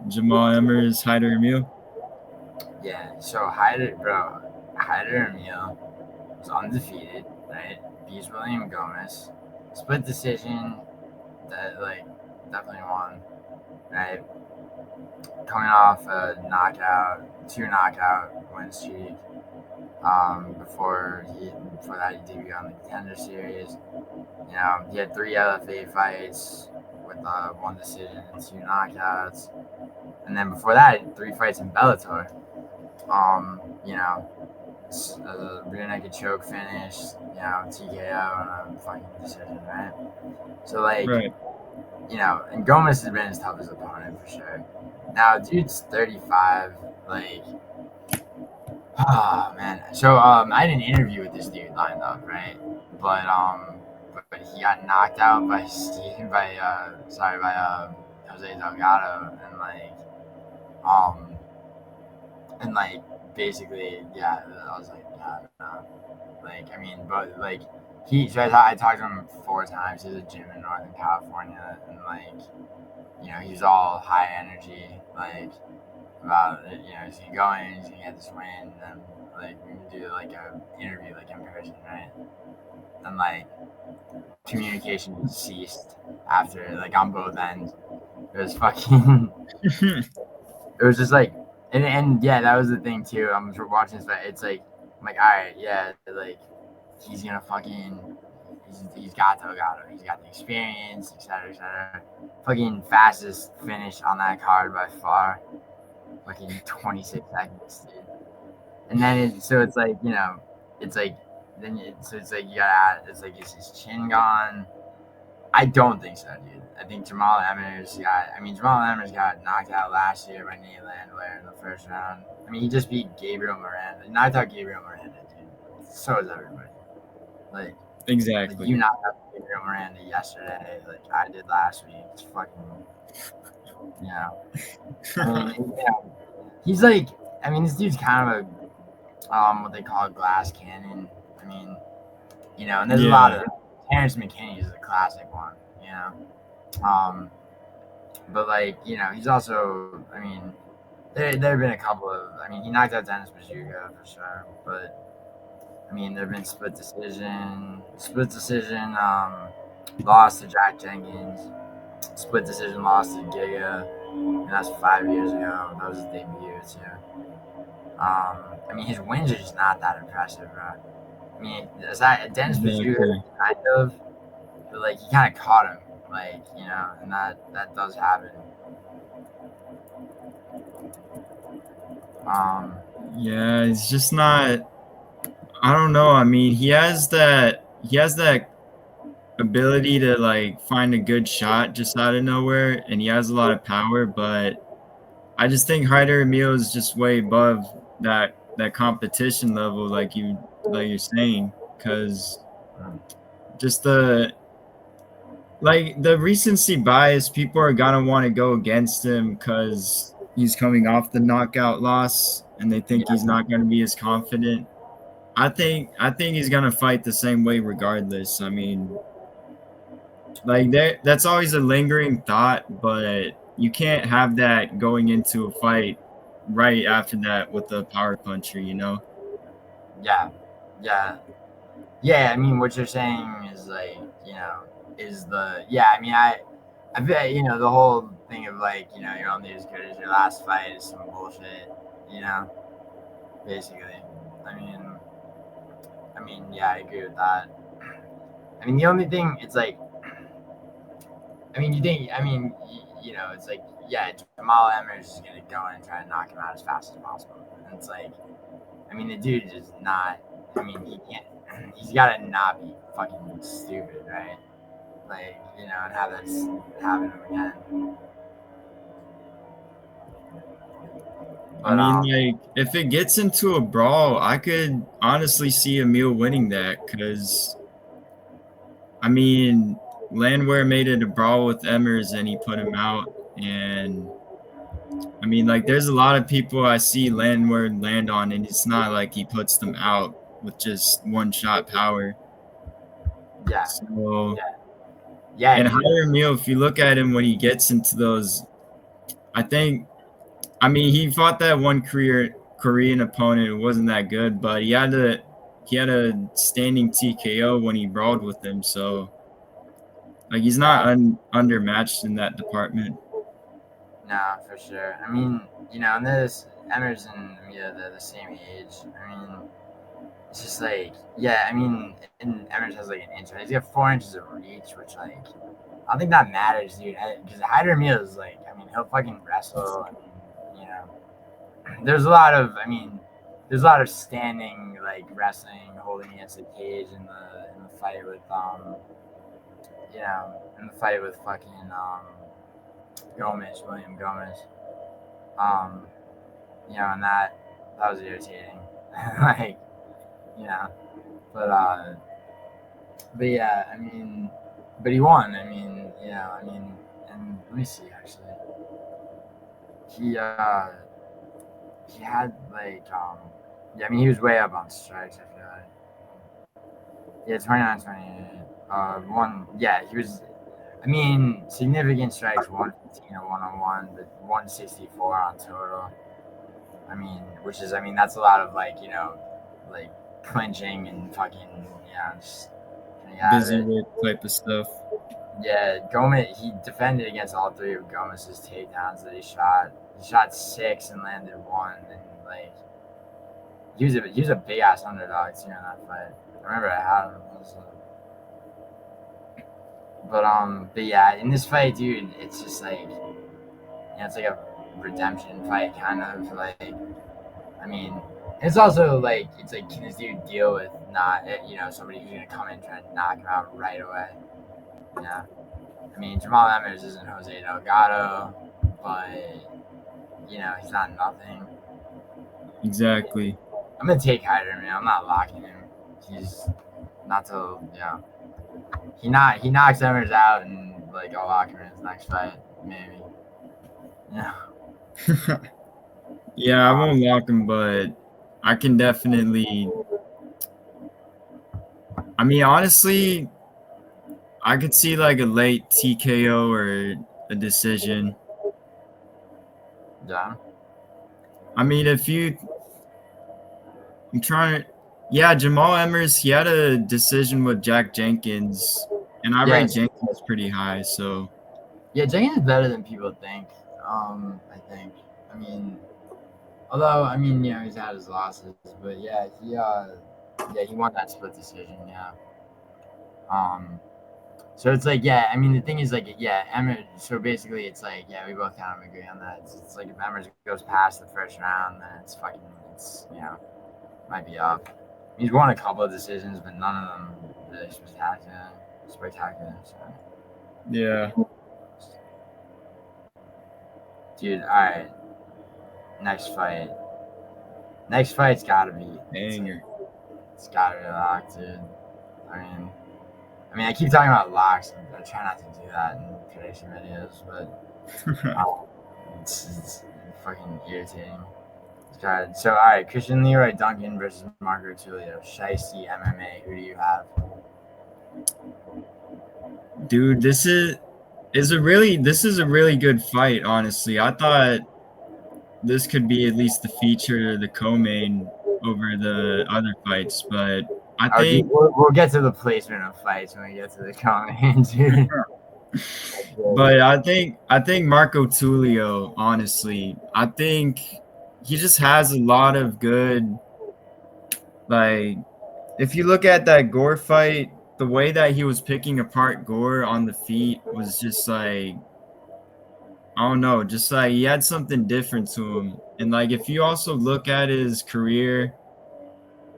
Jamall, Emmers, Hyder, Amil. Yeah, so Hyder Amil was undefeated, right? Beats William Gomes. Split decision that, like, definitely won, right? Coming off a two knockout win streak. Before that he debuted on the Contender Series. He had 3 LFA fights with 1 decision and 2 knockouts. And then before that, 3 fights in Bellator. A rear naked choke finish, TKO and a fucking decision, right? So, like, right. And Gomes has been his toughest opponent for sure. Now, dude's 35, like, oh man. So I had an interview with this dude lined up, right? But he got knocked out by Jose Delgado and basically, yeah, I was like, yeah, no. Like, but like I talked to him 4 times. He has a gym in Northern California, and he's all high energy, like, about it, he's gonna go in, he's gonna get this win, and like we can do like a interview like in person, right? And like communication ceased after, like, on both ends. It was fucking it was just like, and yeah, that was the thing too. I'm watching this fight. It's like, I'm like, all right, yeah, like he's gonna fucking he's got to. He's got the experience, etc., etc. Fucking fastest finish on that card by far. Fucking 26 seconds, dude. And then it's like, you know, it's like it's like you gotta add, it's like, is his chin gone? I don't think so, dude. I think Jamall Emmers got knocked out last year by Nate Landwehr in the first round. I mean, he just beat Gabriel Miranda. He knocked out Gabriel Miranda, dude. So is everybody. Like, Exactly. Like, you knocked out Gabriel Miranda yesterday, like I did last week. It's fucking, you know. I mean, he's like, I mean, this dude's kind of a what they call a glass cannon. I mean, you know, and there's a lot of Terrence McKinney is a classic one, you know. But like, you know, he's also, I mean, there have been a couple of, I mean, he knocked out Dennis Bajuga for sure, but I mean, there have been split decision, loss to Jack Jenkins, split decision loss to Giga, and that's 5 years ago. That was his debut too. I mean, his wins are just not that impressive, bro. I mean, Dennis Bajuga kind of, but like he kind of caught him, like, you know, and that does happen. Yeah, it's just not. I don't know. I mean, he has that ability to like find a good shot just out of nowhere, and he has a lot of power. But I just think Hyder Amil is just way above that competition level, like you're saying, because just the recency bias, people are gonna want to go against him because he's coming off the knockout loss, and they think he's not going to be as confident. I think he's gonna fight the same way regardless. I mean, like that's always a lingering thought, but you can't have that going into a fight right after that with a power puncher, you know? Yeah. I mean, what you're saying is like, you know, I mean, I bet, you know, the whole thing of like, you know, you're only as good as your last fight is some bullshit, you know, basically. I mean, yeah, I agree with that. I mean, the only thing, it's like, I mean, you know, it's like, yeah, Jamall Emmers is going to go in and try to knock him out as fast as possible. And it's like, I mean, the dude is not, I mean, he can't, he's got to not be fucking stupid, right? Like, you know, and have that happen again. But, I mean, like, if it gets into a brawl, I could honestly see Amil winning that because, I mean, Landwehr made it a brawl with Emmers and he put him out. And, I mean, like, there's a lot of people I see Landwehr land on, and it's not like he puts them out with just one-shot power. yeah. So, Yeah. And Hyder Amil, if you look at him when he gets into those, I mean, he fought that one Korean opponent who wasn't that good, but he had a standing TKO when he brawled with him. So, like, he's not undermatched in that department. No, for sure. I mean, you know, and there's Emmers and Amil, they're the same age. I mean, it's just like, yeah, I mean, and Emmers has like an inch. He's got 4 inches of reach, which, like, I don't think that matters, dude. Because Hyder Amil is like, I mean, he'll fucking wrestle. I mean, you know, there's a lot of standing, like, wrestling, holding against the cage in the fight with you know, in the fight with fucking William Gomes. You know, and that was irritating. Like, you know, but yeah, I mean, but he won. I mean, you know, I mean, and let me see, actually, he had like yeah, I mean, he was way up on strikes, I feel like. Yeah, 29-28. One, yeah, he was. I mean, significant strikes, 115 or 101, but 164 on total. I mean, that's a lot of, like, you know, like clinching and fucking, you know, just Busy with type of stuff. Yeah, Gomes, he defended against all 3 of Gomez's takedowns that he shot. He shot 6 and landed 1, and like he was a big ass underdog too in that fight. I remember I had him. But yeah, in this fight, dude, it's just like, it's like a redemption fight, kind of like. I mean, it's also like, it's like, can this dude deal with not, somebody who's gonna come in trying to knock him out right away? Yeah. I mean, Jamall Emmers isn't Jose Delgado, but he's not nothing. Exactly. I'm gonna take Hyder, man. I'm not locking him. He's not till he knocks Emmers out, and like I'll lock him in his next fight, maybe. Yeah. Yeah, I won't lock him, but I can definitely. I mean, honestly, I could see like a late TKO or a decision. Yeah. I mean, I'm trying to. Yeah, Jamall Emmers, he had a decision with Jack Jenkins, and I rate Yes. Jenkins pretty high, so. Yeah, Jenkins is better than people think. I think. I mean, although he's had his losses, but yeah, he won that split decision. Yeah. So it's like, yeah, I mean, the thing is, like, yeah, Emmers, so basically it's like, yeah, we both kind of agree on that. It's like if Emmers goes past the first round, then might be up. He's won a couple of decisions, but none of them really spectacular. So. Yeah. Dude, all right. Next fight's gotta be Banger. It's gotta be locked, dude. I mean, I keep talking about locks. I try not to do that in prediction videos, but it's fucking irritating. God. So, all right, Christian Leroy Duncan versus Marco Tulio. Shiesty MMA. Who do you have? Dude, this is a really good fight, honestly. I thought this could be at least the feature, the co-main over the other fights, but I think we'll get to the placement of fights when we get to the comment, dude. But I think Marco Tulio, honestly, I think he just has a lot of good, like, if you look at that Gore fight, the way that he was picking apart Gore on the feet was just like, I don't know, just like he had something different to him. And like if you also look at his career,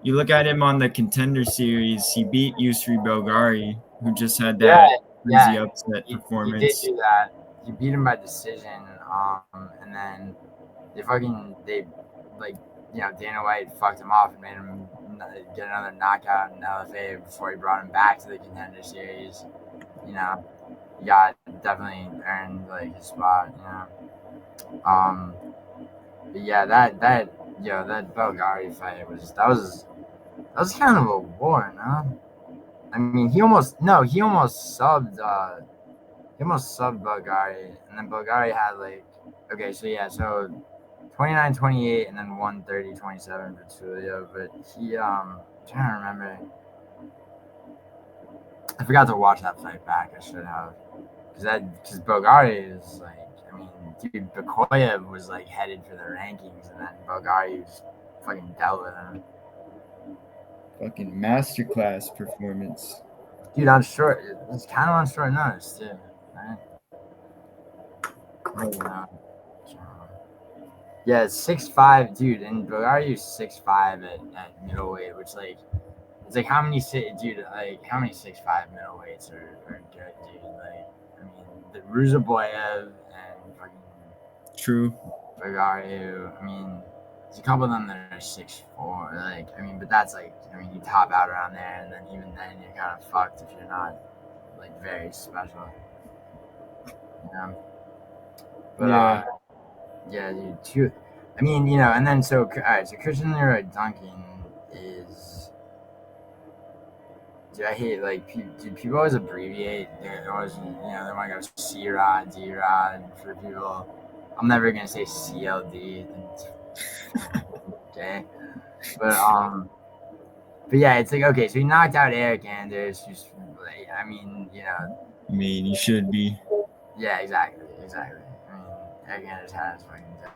you look at him on the Contender Series, he beat Yusri Belgari, who just had that crazy upset he did performance. do that. He beat him by decision, and then Dana White fucked him off and made him get another knockout in LFA before he brought him back to the Contender Series. He got definitely earned like his spot. But yeah, that Belgari fight was kind of a war, no? I mean, he almost subbed Bulgari, and then Bulgari had so 29-28 and then 130-27 for Tulio, but he I'm trying to remember. I forgot to watch that fight back. I should have, because Bulgari is like, I mean, dude, Bakoyev was like headed for the rankings, and then Bulgari was fucking dealt with him. Fucking masterclass performance. Dude, on short, it's kind of on short notice too, right? Yeah, it's 6'5", dude, and Bulgari's 6'5" at middleweight, which like, it's like how many 6'5" middleweights are good, dude? Like, I mean, the Ruzaboyev and fucking True. Bulgari. I mean, there's a couple of them that are 6'4". Like, I mean, but that's like, I mean, you top out around there, and then even then you're kind of fucked if you're not like very special. But yeah, dude. I mean, and then so all right, so Christian Leroy Duncan is. Dude, I hate like people always abbreviate. They're always they want to go C-Rod, D-Rod for people. I'm never gonna say CLD. Okay, but yeah, it's like, okay, so he knocked out Eric Anders. Who's, I mean, I mean, you should be. Yeah, exactly. I mean, Eric Anders had his fucking day.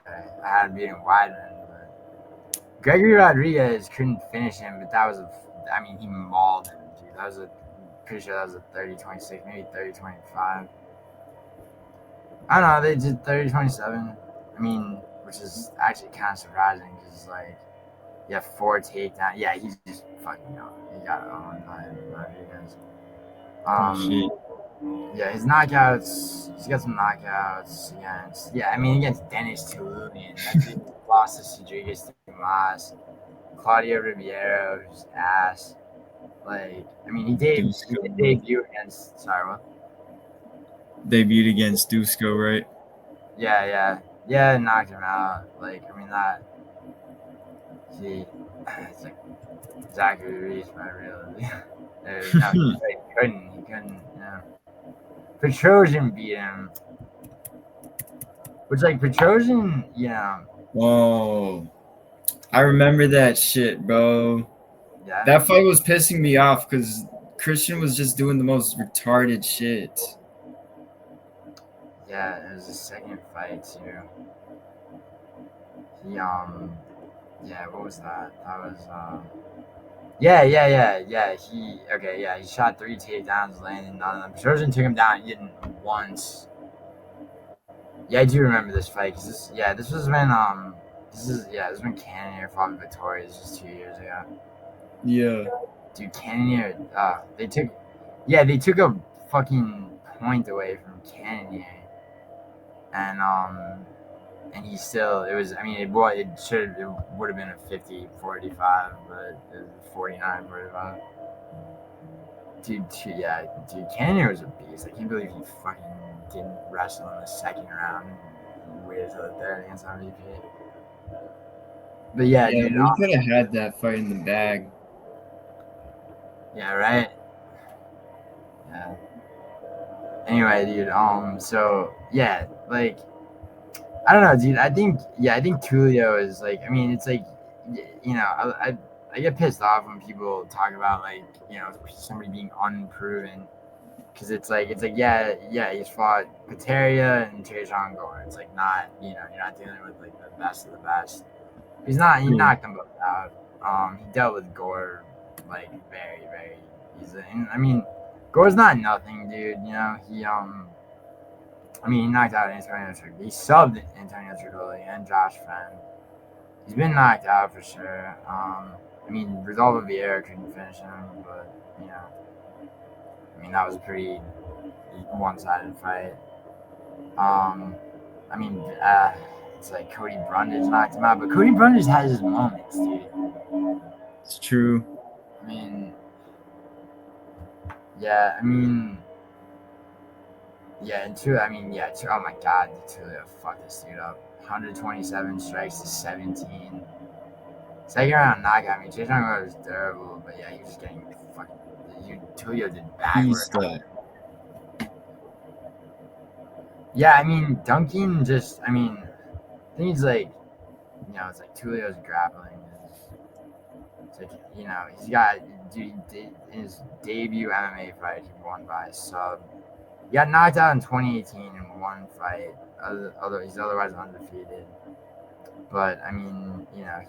I had him beating Weidman, but Gregory Rodriguez couldn't finish him. But that was he mauled him, dude. That was a pretty sure that was a 30-26, maybe 30-25. I don't know. They did 30-27. I mean, which is actually kind of surprising because like, you have 4 takedowns. Yeah, he's just fucking up. He got owned by Rodriguez. Shit. Yeah, his knockouts. He's got some knockouts against. Yeah, I mean against Dennis Tulio. That dude lost to Rodriguez Mase. Claudio Ribeiro, who's ass. Like, I mean, he did debut against. Sorry, what? Debuted against Dusko, right? Yeah, knocked him out. Like, I mean that. It's like Zachary Reese, but really, no, he couldn't. You know. Petrosian beat him, which like Petrosian, you know. Whoa, I remember that shit, bro. Yeah. That fight was pissing me off because Christian was just doing the most retarded shit. Yeah, it was the second fight too. He yeah, what was that? That was yeah. He shot 3 takedowns, landed none of them. Petrosian took him down even once. Yeah, I do remember this fight because this was when this was when Cannonier fought Vittori. This was 2 years ago. Yeah. Dude, Cannonier, they took a fucking point away from Cannonier, and he still, it was, I mean, it would have been a 50-45, but it was 49-45. Dude, Cannonier was a beast. I can't believe he fucking didn't wrestle in the second round and waited till the third against MVP. But yeah, dude, we could have had that fight in the bag. Yeah, right. Yeah. Anyway, dude. So yeah, like, I don't know, dude. I think Tulio is like. I mean, it's like, you know, I get pissed off when people talk about like, you know, somebody being unproven, because it's like yeah, he's fought Tecia and Tecia Gore. It's like not, you know, you're not dealing with like the best of the best. He knocked them both out. He dealt with Gore like very, very easily. And, I mean, Gore's not nothing, dude. You know, he knocked out Antonio Trigoli. He subbed Antonio Trigoli and Josh Fenn. He's been knocked out for sure. I mean, Rodolfo Vieira couldn't finish him, but you know, I mean, that was a pretty one-sided fight. It's like Cody Brundage knocked him out, but Cody Brundage has his moments, dude. It's true. I mean, yeah, oh my god, Tulio fucked this dude up. 127 strikes to 17. Second round knockout. I mean, Jason Gore was durable, but yeah, he was just getting fucking. Tulio did bad work. Yeah, I mean, Duncan just, I think he's like, you know, it's like Tulio's grappling. It's like, you know, he's got, dude, in his debut MMA fight, he won by a sub. He got knocked out in 2018 in one fight, although he's otherwise undefeated. But, I mean, you know, I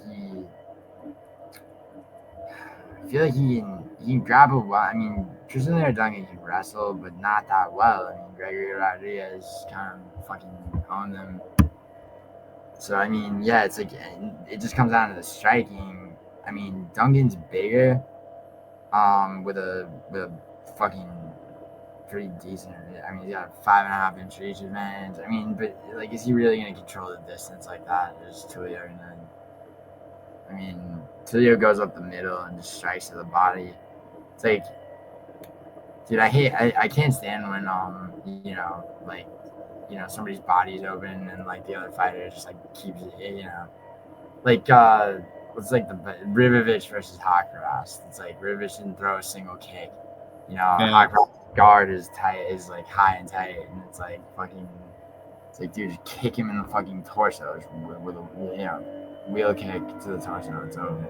feel like he can grapple well. I mean, Tristan Duncan can wrestle, but not that well. I mean, Gregory Rodriguez kind of fucking owned them. So, I mean, yeah, it's like, it just comes down to the striking. I mean, Duncan's bigger, with a fucking pretty decent. I mean, he's got a 5.5-inch reach advantage. I mean, but like, is he really gonna control the distance like that? There's Tulio, and then, I mean, Tulio goes up the middle and just strikes to the body. It's like, dude, I can't stand when you know, like, you know, somebody's body's open and like the other fighter just like keeps it, you know, like it's like the Rivovich versus Hokit. It's like Rivovich didn't throw a single kick. You know, Hokit's guard is like high and tight, and it's like fucking. It's like, dude, just kick him in the fucking torso with a, you know, wheel kick to the torso. It's over.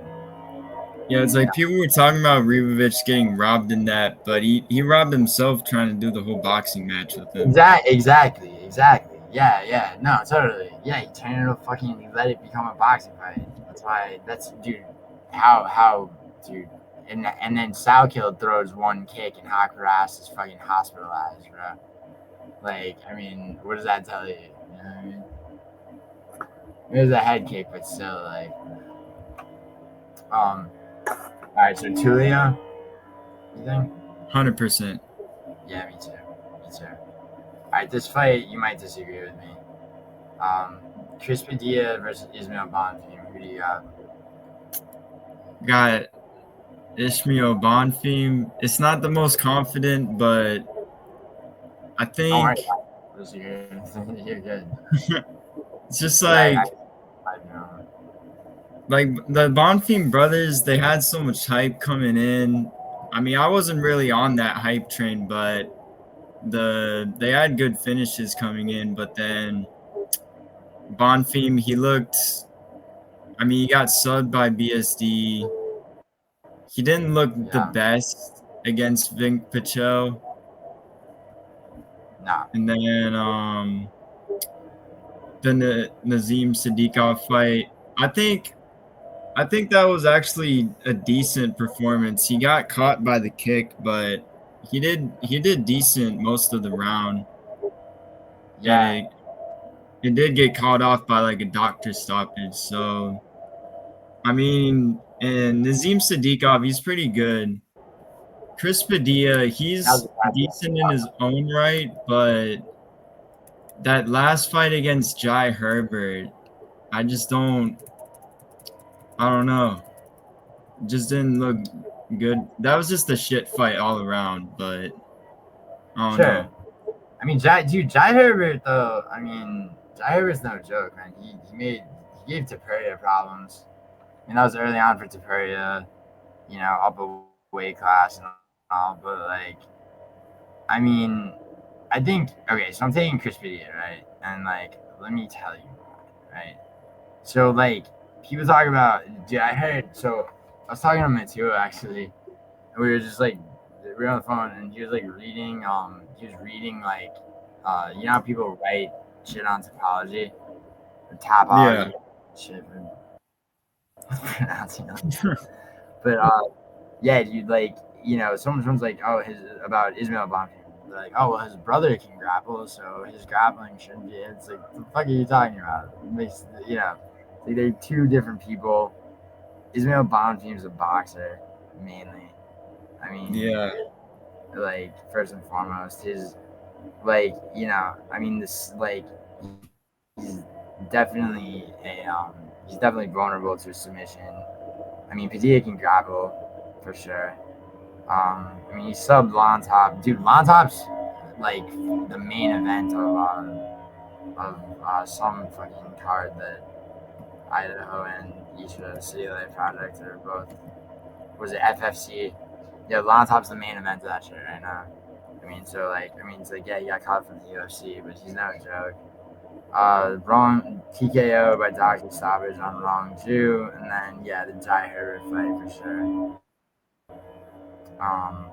Yeah, it's like people were talking about Rivovich getting robbed in that, but he robbed himself trying to do the whole boxing match with him. Exactly. Yeah. No, totally. Yeah, he turned it up, fucking let it become a boxing fight. Dude, dude, and then Salikhov throws one kick and Hokit is fucking hospitalized, bro. Like, I mean, what does that tell you? You know what I mean? It was a head kick, but still, like, all right. So Tulio, you think? 100%. Yeah, me too. Me too. All right, this fight you might disagree with me. Chris Padilla versus Ismael Bonfim. Who do you got? Got Ismael Bonfim. It's not the most confident, but I think You're good. it's just like the Bonfim brothers, they had so much hype coming in. I mean, I wasn't really on that hype train, but they had good finishes coming in. But then Bonfim, he got subbed by BSD. He didn't look the best against Vink Pichel. Nah. And then the Nazim Sadiqov fight, I think that was actually a decent performance. He got caught by the kick, but he did decent most of the round. Yeah. It did get caught off by like a doctor stoppage. So, I mean, and Nazim Sadiqov, he's pretty good. Chris Padilla, he's decent in his own right, but that last fight against Jai Herbert, I don't know. Just didn't look good. That was just a shit fight all around, but I don't know. I mean, Jai Herbert though. I mean, Jai Herbert's no joke, man. He gave Tecia problems. I mean, that was early on for Tecia, you know, up a weight class and all. But like, I mean, I think okay. So I'm taking Chris Padilla, right? And like, let me tell you, right? So like, people talk about. Dude, I heard. So I was talking to Mateo actually, and we were just like, we were on the phone, and he was like reading. He was reading like, you know how people write shit on topology, or topology, shit. Pronouncing it. But yeah, dude, like, you know, someone's like, oh, about Ismael Bonfim. They're like, oh, well, his brother can grapple, so his grappling shouldn't be. It's like, what the fuck are you talking about? It makes, you know, like they're two different people. Ismael Bonfim's a boxer mainly. I mean, yeah, like first and foremost, his like, you know, I mean, this like he's definitely he's definitely vulnerable to submission. I mean, Padilla can grapple for sure. I mean, he subbed Lon Top. Dude, Lon Top's like the main event of some fucking card that Idaho and Isha City Life Project are both. Was it FFC? Yeah, Lon Top's the main event of that shit right now. I mean, so like, it's like, yeah, he got caught from the UFC, but he's no joke. Wrong TKO by doctor stoppage on Wrong too, and then yeah, the Jai Herbert fight for sure.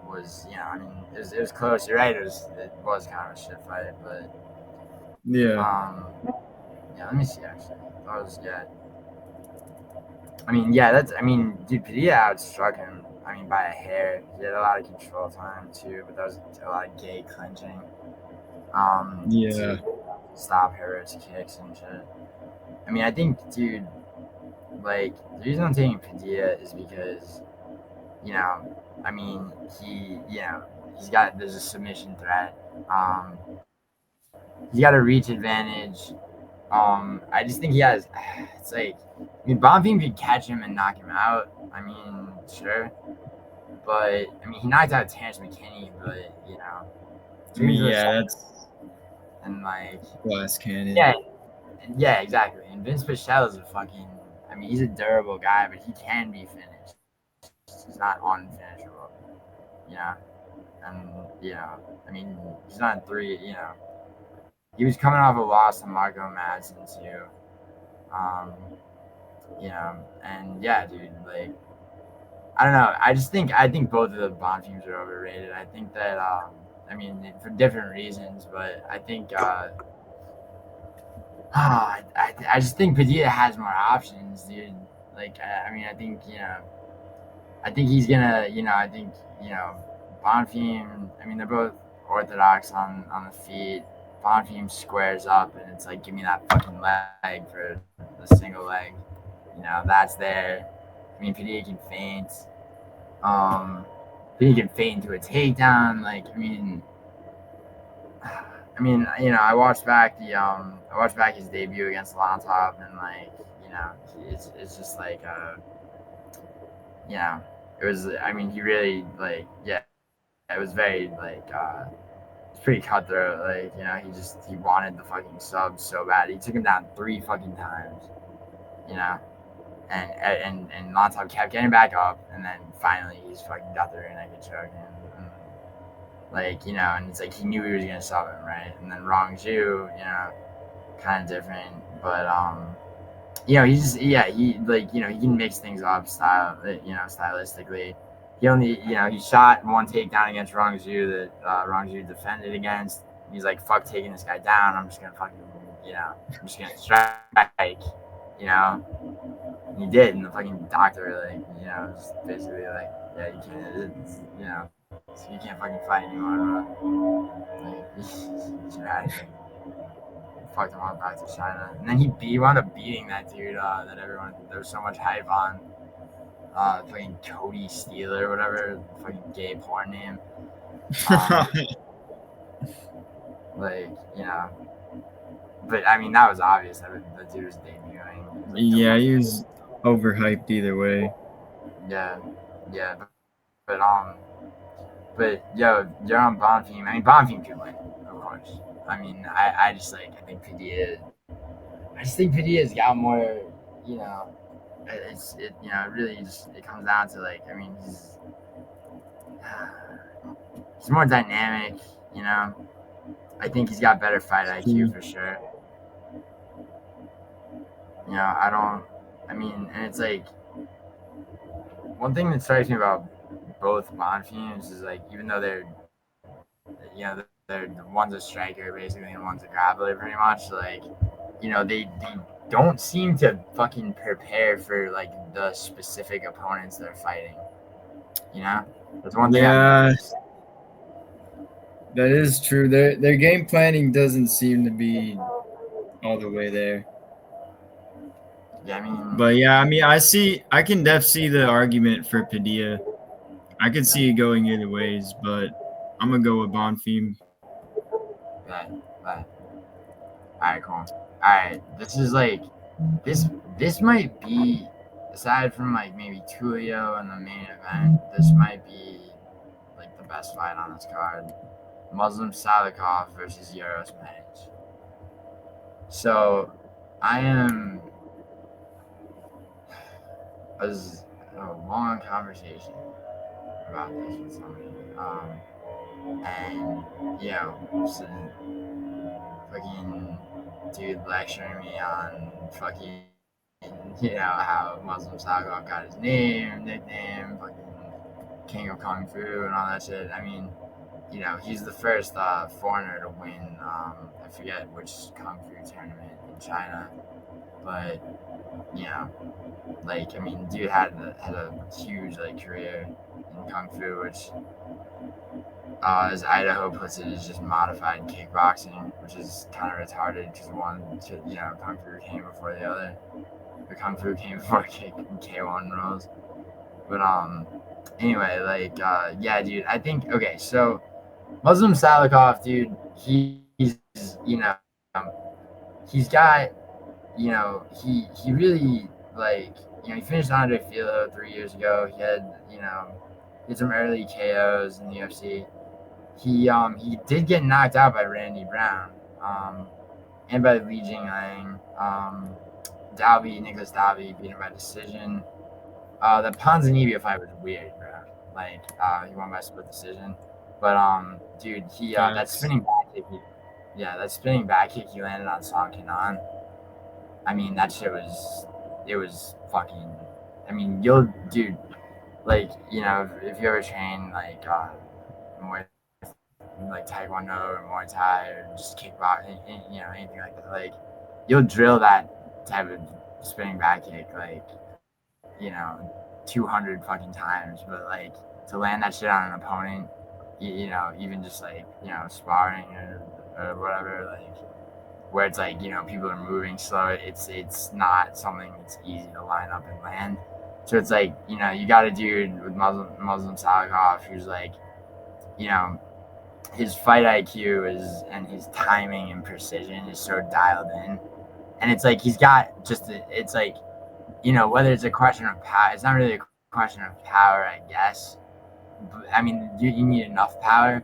Was, you know, I mean, it was close. You're right. It was kind of a shit fight, but yeah. Yeah. Let me see. Actually, that was good. I mean, yeah, dude, Padilla outstruck him. I mean, by a hair. He had a lot of control time too, but that was a lot of gay clinching. Yeah. To stop Herbert's kicks and shit. I mean, I think, dude, like, the reason I'm taking Padilla is because, you know, I mean, there's a submission threat. He's got a reach advantage. I just think he has, it's like, I mean, Bonfim could catch him and knock him out. I mean, sure. But, I mean, he knocked out Terrence McKinney, but, you know. I mean, yeah, that's. And, like. Glass cannon. Yeah, exactly. And Vince Pichel is he's a durable guy, but he can be finished. He's not unfinishable. You know? And, you know, I mean, he's not 3, you know. He was coming off a loss to Marco Madsen, too. You know, and yeah, dude, like, I don't know. I think both of the Bonfims are overrated. I think that, for different reasons, but I think, I just think Padilla has more options, dude. Like, I think, you know, I think he's gonna, Bonfim. I mean, they're both orthodox on the feet. Bonfim squares up, and it's like, give me that fucking leg for the single leg. That's there. I mean, Padilla can feint. Padilla can feint into a takedown. Like, I watched back his debut against Lantop, and like, it's just like, it was. I mean, he really like, yeah, it was very like, it's pretty cutthroat. Like, he wanted the fucking sub so bad. He took him down 3 fucking times. You know, and Lantop kept getting back up, and then finally he's fucking got the rear naked choke, and like, and it's like he knew he was gonna sub him, right? And then Rongju, kind of different, but he can mix things up stylistically. He shot one takedown against Rongju that Rongju defended against. He's like, fuck taking this guy down. I'm just gonna fucking, I'm just gonna strike, And he did, and the fucking doctor, like, was basically like, yeah, you can't, you can't fucking fight anymore, bro. Like, you're out of here. Fucked him up back to China, and then he wound up beating that dude there was so much hype on, fucking Cody Steeler or whatever, fucking gay porn name. Like, but I mean, that was obvious that the dude was debuting. Yeah, he was overhyped either way. Yeah, but yo, you're on Bonfim. I mean, Bonfim could win, of course. I mean, I think Padilla's got more, it really just, it comes down to, like, I mean, he's more dynamic, I think he's got better fight IQ for sure. And it's like, one thing that strikes me about both Bonfims is, like, even though they're one's a striker basically and one's a grappler pretty much, like, they don't seem to fucking prepare for, like, the specific opponents they're fighting. That's one thing. Yeah, that is true. Their game planning doesn't seem to be all the way there. Yeah, but yeah, I can definitely see the argument for Padilla. I can see it going either ways, but I'm gonna go with Bonfim. Right. Alright, cool. Alright, this is like, this might be, aside from like maybe Tulio and the main event, this might be like the best fight on this card. Muslim Salikhov versus Uros. So, it was a long conversation about this with somebody. And, so fucking dude lecturing me on fucking, how Muslim Salikhov got his nickname, fucking King of Kung Fu and all that shit. I mean, he's the first foreigner to win, I forget which Kung Fu tournament in China, but, like, I mean, dude had a huge, like, career in Kung Fu, which, as Idaho puts it, is just modified kickboxing, which is kind of retarded because Kung Fu came before the other. The Kung Fu came before K1 rules. But, anyway, like, yeah, dude, I think, okay, so Muslim Salikhov, dude, he's got, he really, like, he finished Andre Filo 3 years ago. He had, some early KOs in the UFC. He did get knocked out by Randy Brown, and by Li Jinglang. Nicholas Dalby beat him by decision. The Ponzinibbio fight was weird, bro. Like, he won by split decision. But, dude, that spinning back kick he landed on Song Kenan. I mean, that shit was fucking, I mean, dude, like, if you ever train, like, Muay, like Taekwondo or Muay Thai or just kickboxing, anything like that, like, you'll drill that type of spinning back kick, like, 200 fucking times, but like to land that shit on an opponent, you know, even just like, you know, sparring or whatever, like where it's like, you know, people are moving slow, it's not something that's easy to line up and land. So it's like, you know, you got a dude with Muslim Salikhov who's like, you know, his fight IQ is and his timing and precision is so dialed in, and it's like he's got just it's like, you know, whether it's a question of power, it's not really a question of power, I guess. I mean, you need enough power,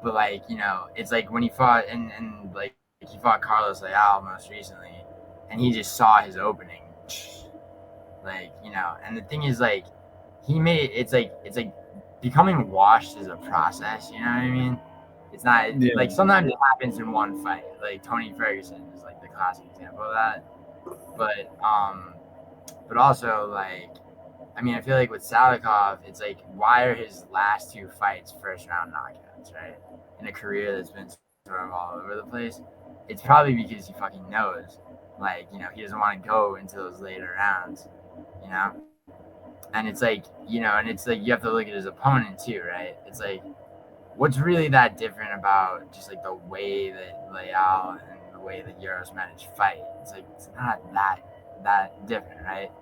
but like, you know, it's like when he fought and like he fought Carlos Leal most recently, and he just saw his opening, like, you know. And the thing is, like, he made it's like becoming washed is a process. You know what I mean? It's not like sometimes it happens in one fight. Like Tony Ferguson is like the classic example of that. But also like, I mean, I feel like with Salikhov, it's like, why are his last 2 fights first round knockouts, right? In a career that's been sort of all over the place, it's probably because he fucking knows, like, you know, he doesn't want to go into those later rounds, you know. And it's like, you know, and it's like you have to look at his opponent too, right? It's like, what's really that different about just like the way that Leal and the way that Uros manage fight? It's like, it's not that different, right?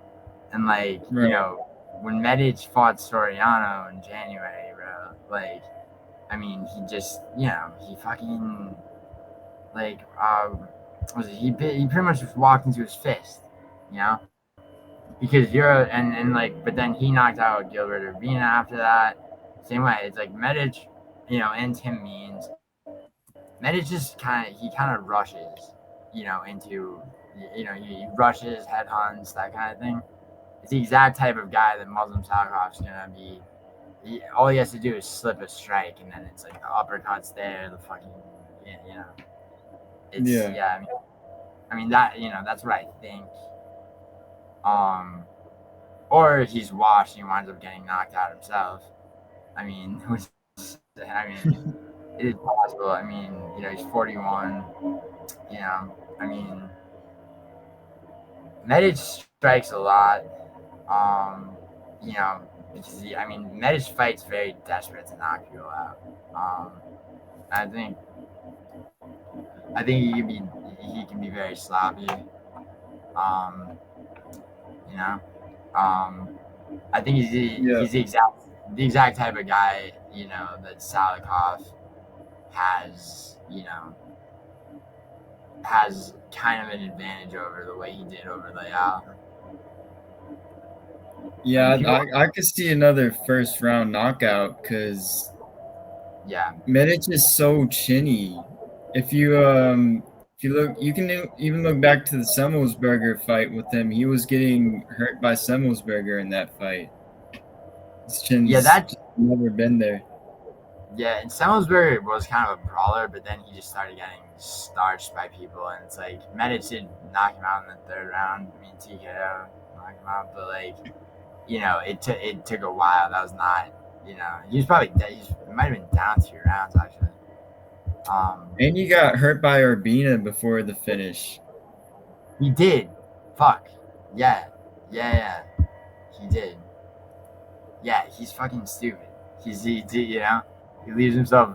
And like, you know, when Medic fought Soriano in January, bro, like, I mean, he just, you know, he fucking like, he pretty much just walked into his fist, you know, because Uros and like, but then he knocked out Gilbert Urbina after that. Same way, it's like Medic, you know, and Tim Means. Medic just kind of rushes, you know, into, you know, he rushes, headhunts, that kind of thing. It's the exact type of guy that Muslim Salikhov's gonna be. All he has to do is slip a strike, and then it's like the uppercuts there, the fucking, you know. It's I mean that, you know, that's what I think. Or he's washed and he winds up getting knocked out himself. I mean, it is possible. I mean, you know, he's 41. You know, I mean, Medic strikes a lot. You know, because Medic fights very desperate to knock people out. I think he can be very sloppy. You know, I think he's the exact type of guy, you know, that Salikhov has, you know, has kind of an advantage over the way he did over Leal. Yeah, I could see another first round knockout because Medic is so chinny. If you look, you can even look back to the Semmelsberger fight with him. He was getting hurt by Semmelsberger in that fight. His chin's never been there. Yeah, and Semmelsberger was kind of a brawler, but then he just started getting starched by people, and it's like Medic did knock him out in the 3rd round. I mean, TKO knocked him out, but like, you know, it took a while. That was not, you know, he was probably dead. He might have been down 2 rounds actually. And he got hurt by Urbina before the finish. He did. Fuck. Yeah. He did. Yeah, he's fucking stupid. He you know, he leaves himself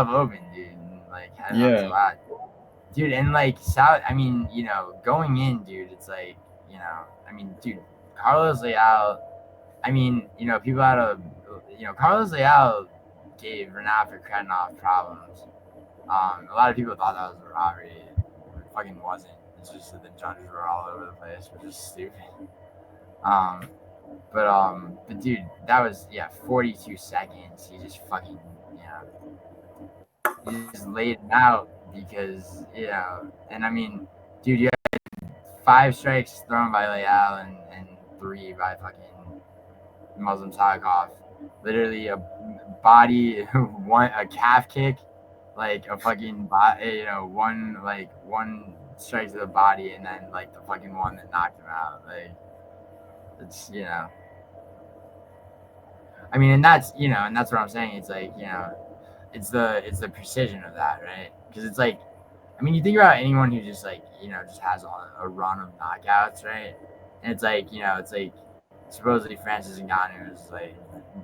open, dude. And, like, a lot. Dude, and like I mean, you know, going in, dude, it's like, you know, I mean, dude, Carlos Leal, I mean, you know, people had Carlos Leal gave Renato Kretnov problems. A lot of people thought that was a robbery. It fucking wasn't. It's just that the judges were all over the place, which is stupid. But dude, that was 42 seconds. He just fucking, you know, he just laid it out because, you know, and I mean, dude, you had 5 strikes thrown by Leal and 3 by fucking Muslim Salikhov. Literally a body, a calf kick, like a fucking, you know, one strike to the body, and then like the fucking one that knocked him out. Like, it's, you know, I mean, and that's, you know, and that's what I'm saying. It's like, you know, it's the precision of that, right? Because it's like, I mean, you think about anyone who just like, you know, just has a run of knockouts, right? And it's like, you know, it's like supposedly Francis Ngannou is like,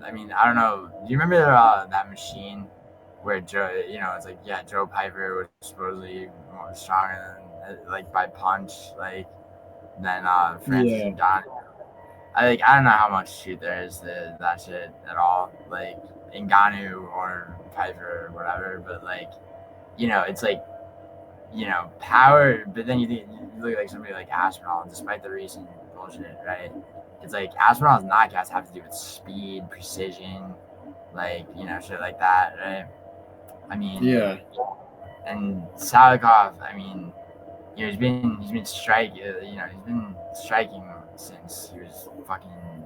I mean, I don't know. Do you remember that machine where Joe, it's like, yeah, Joe Piper was supposedly more stronger than, like, by punch, like, than Francis Yeah. Ngannou. I don't know how much truth there is to that shit at all, like Ngannou or Piper or whatever, but like, it's like, power, but then you look like somebody like Aspinall, despite the recent bullshit, right? It's like Aspinall's knockouts have to do with speed, precision, like, shit like that, right? I mean, Yeah. and Salikhov, I mean, he's been striking since he was fucking,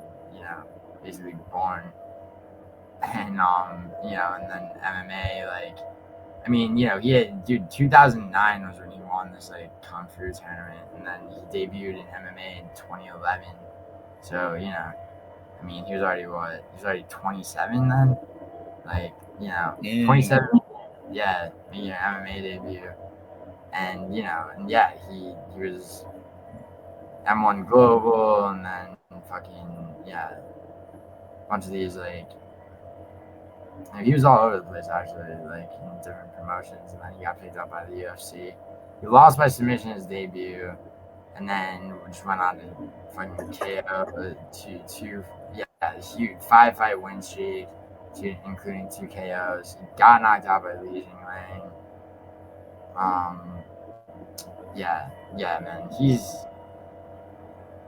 basically born, and and then MMA, like, I mean, he had, dude, 2009 was when he won this, like, Kung Fu tournament, and then he debuted in MMA in 2011. So, I mean, he was already what? He was already 27 then? Like, Dang. 27, yeah, making an MMA debut. And, and yeah, he was M1 Global, and then fucking, yeah, a bunch of these, like, he was all over the place, actually, like, in different promotions, and then he got picked up by the UFC. He lost by submission his debut, and then just went on to fucking KO this huge 5-fight win streak, including 2 KOs. He got knocked out by Li Jingliang. Yeah, man,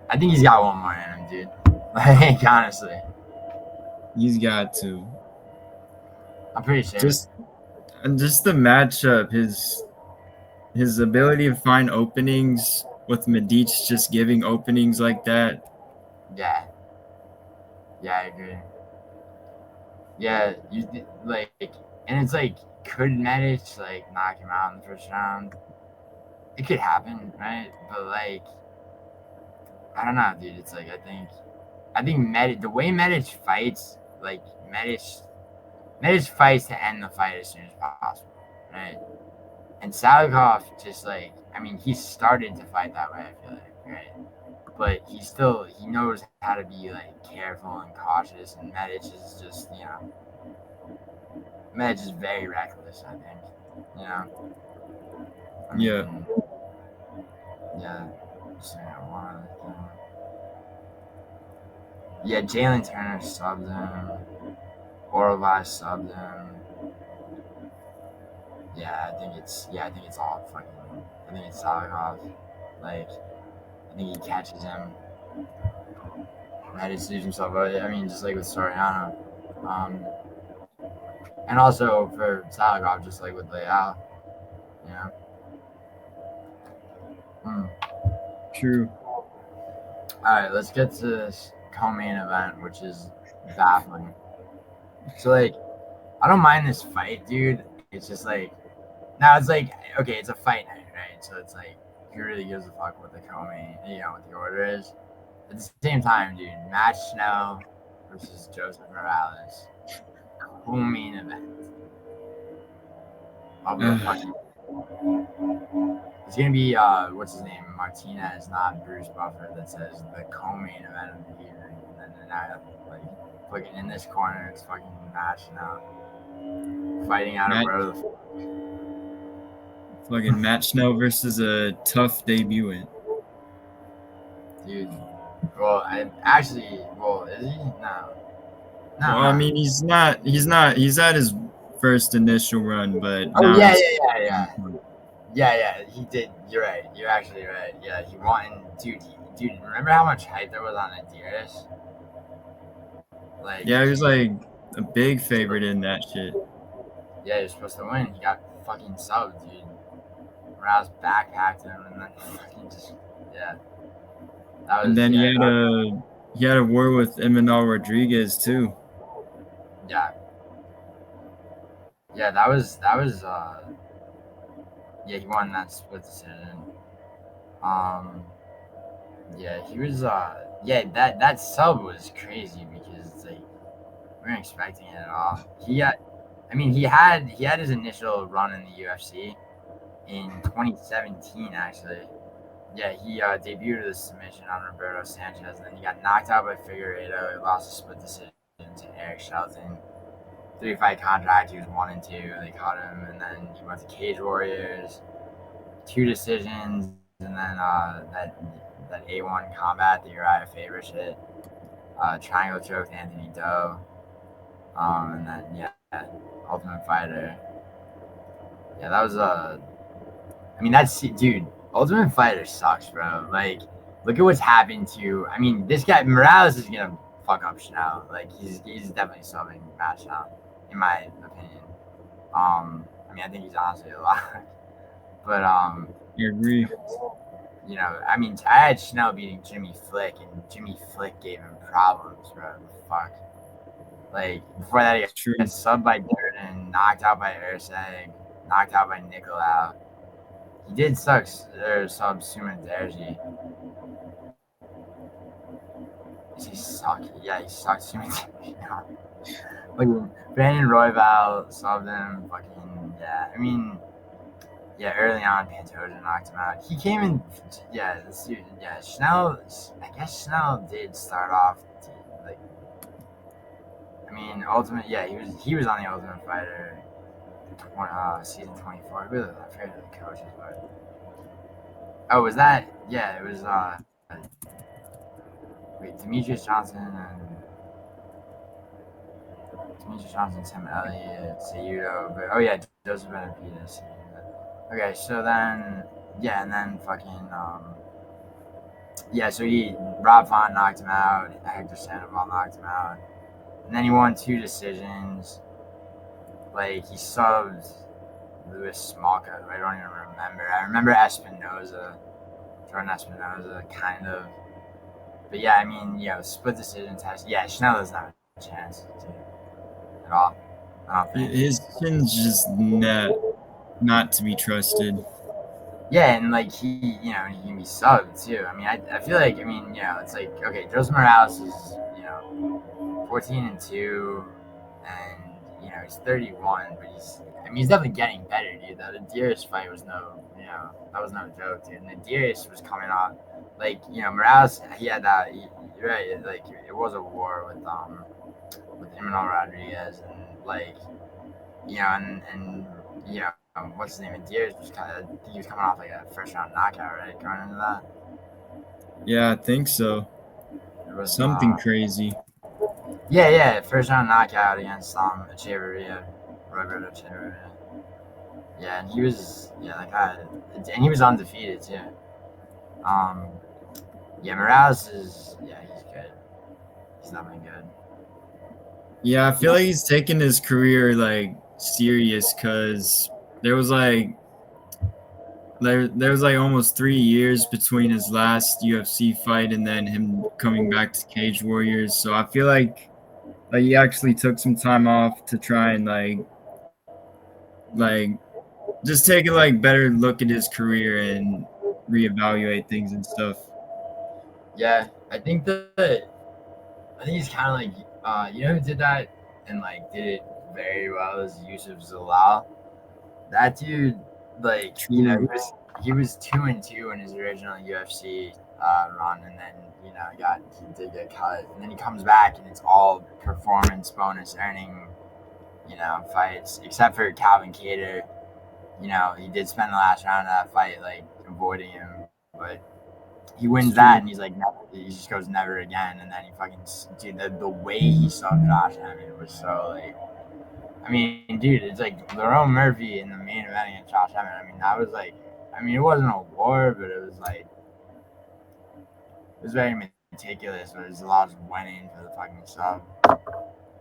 I think he's got one more in him, dude. Like, honestly, He's got to. I'm pretty sure. Just the matchup, his ability to find openings with Medic just giving openings like that. Yeah, I agree. Yeah, and it's like, could Medic like knock him out in the first round? It could happen, right? But like, I don't know, dude. It's like, I think Medic, the way Medic fights, like Medic fights to end the fight as soon as possible, right? And Salikhov just, like, I mean, he started to fight that way, I feel like, right? But he knows how to be, like, careful and cautious, and Medic is just, Medic is very reckless, I think, I mean, Yeah. Yeah. Just, one other thing. Yeah, Jalen Turner subbed him. Orlevi subbed him. Yeah, I think it's all fucking. I think it's Salikhov. Like, I think he catches him. Might just lose himself. But I mean, just like with Soriano. And also for Salikhov, just like with Leal. True. Alright, let's get to this co-main event, which is baffling. So, like, I don't mind this fight, dude. It's just like, now it's like, okay, it's a fight night, right? So it's like, who really gives a fuck what the co-main, what the order is? At the same time, dude, Matt Schnell versus Joseph Morales, co-main event of the fucking. It's gonna be what's his name, Martinez, not Bruce Buffer, that says the co-main event of the evening, and then I like fucking in this corner, it's fucking Matt Schnell fighting out of row. Fucking Matt Schnell versus a tough debutant. Dude, well, is he? No. Well, I mean, he's not. He's at his first initial run, but oh yeah. He did. You're right. You're actually right. Yeah, he won. Dude, remember how much hype there was on Adidas? Like, yeah, he was like a big favorite in that shit. Yeah, he was supposed to win. He got fucking subbed, dude. Morales backpacked him, and then fucking just That was, and then he had a war with Emmanuel Rodriguez too. Yeah, that was yeah, he won that split decision. Yeah, he was that sub was crazy because it's like we weren't expecting it at all. He had his initial run in the UFC in 2017 actually, Yeah, he debuted a submission on Roberto Sanchez, and then he got knocked out by Figueiredo. He lost a split decision to Eric Shelton. 3-fight contract. He was 1-2. They caught him, and then he went to Cage Warriors. 2 decisions, and then that A1 combat, the Uriah Faber shit. Triangle choked Anthony Doe. And then Ultimate Fighter. Yeah, that was I mean, that's dude. Ultimate Fighter sucks, bro. Like, look at what's happened to. I mean, this guy Morales is gonna fuck up Schnell. Like, he's definitely subbing match now, in my opinion. I mean, I think he's honestly a lot, but I agree. you know, I mean, I had Schnell beating Jimmy Flick, and Jimmy Flick gave him problems, bro. Fuck. Like, before that, he got subbed by Durden, knocked out by Urseg, knocked out by Nicolau. He did sub Suman Derji. Does he suck? Yeah, he sucks Suman Derji now. Brandon Royval subbed him. Fucking, yeah. I mean, yeah, early on, Pantoja knocked him out. He came in, this dude, Schnell, I guess Schnell did start off, like, I mean, Ultimate, he was on the Ultimate Fighter season 24. Really, I forget who the coaches were. Oh, was that? Yeah, it was, Demetrius Johnson, Tim Elliott, Sayudo, but, oh yeah, Joseph Benavides. Okay, so then, and then fucking, so Rob Font knocked him out, Hector Sandoval knocked him out, and then he won 2 decisions. Like, he subbed Louis Smolka, who I don't even remember. I remember Jordan Espinoza, kind of. But yeah, I mean, split decision test. Yeah, Schnell doesn't have a chance, dude, at all. I don't think. His chin's just not to be trusted. Yeah, and like he can be subbed too. I mean, I feel like, I mean, it's like, okay, Jose Morales is 14-2, and he's 31, but he's definitely getting better, dude. The Darius fight was that was no joke, dude. And the Darius was coming off, like, Morales, he had that. You're right, like, it was a war with Emmanuel Rodriguez, and like, and what's his name? And Darius was he was coming off like a first round knockout, right? Going into that. Yeah, I think so. It was something crazy. Yeah, first round knockout against Echeverria, Roberto Echeverria. Yeah, and he was that guy, and he was undefeated too. Morales is he's good. He's not been good. Yeah, I feel like he's taking his career like serious, because there was like almost 3 years between his last UFC fight and then him coming back to Cage Warriors. So I feel like he actually took some time off to try and like just take a better look at his career and reevaluate things and stuff. Yeah, I think he's kind of like who did that and like did it very well is Yusuf Zalal. That dude, like, he was 2-2 in his original UFC run, and then he did get cut, and then he comes back and it's all performance bonus earning fights, except for Calvin Kattar. He did spend the last round of that fight like avoiding him, but he wins that, and he's like, he just goes never again, and then he fucking, dude, the way he saw Josh Emmett was so like, I mean, dude, it's like Lerone Murphy in the main event against Josh Emmett. I mean, that was like, I mean, it wasn't a war, but it was like, it was very meticulous, but there's a lot of went in for the fucking sub.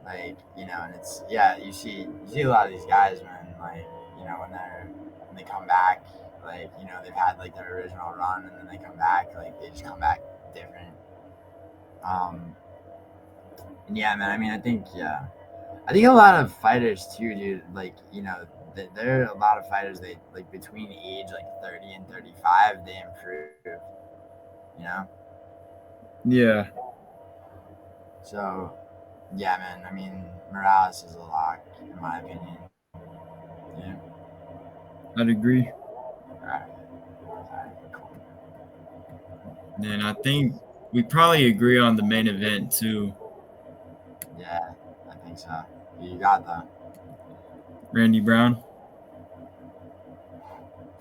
Like, and it's, you see a lot of these guys, man, like, when they come back, like, they've had like their original run, and then they come back, like, they just come back different. And man, I mean, I think a lot of fighters too, dude, like, there are a lot of fighters, they like between age like 30 and 35, they improve, Yeah. So, man, I mean, Morales is a lock, in my opinion. Yeah. I'd agree. All right, cool. And I think we probably agree on the main event too. Yeah, I think so. You got that. Randy Brown.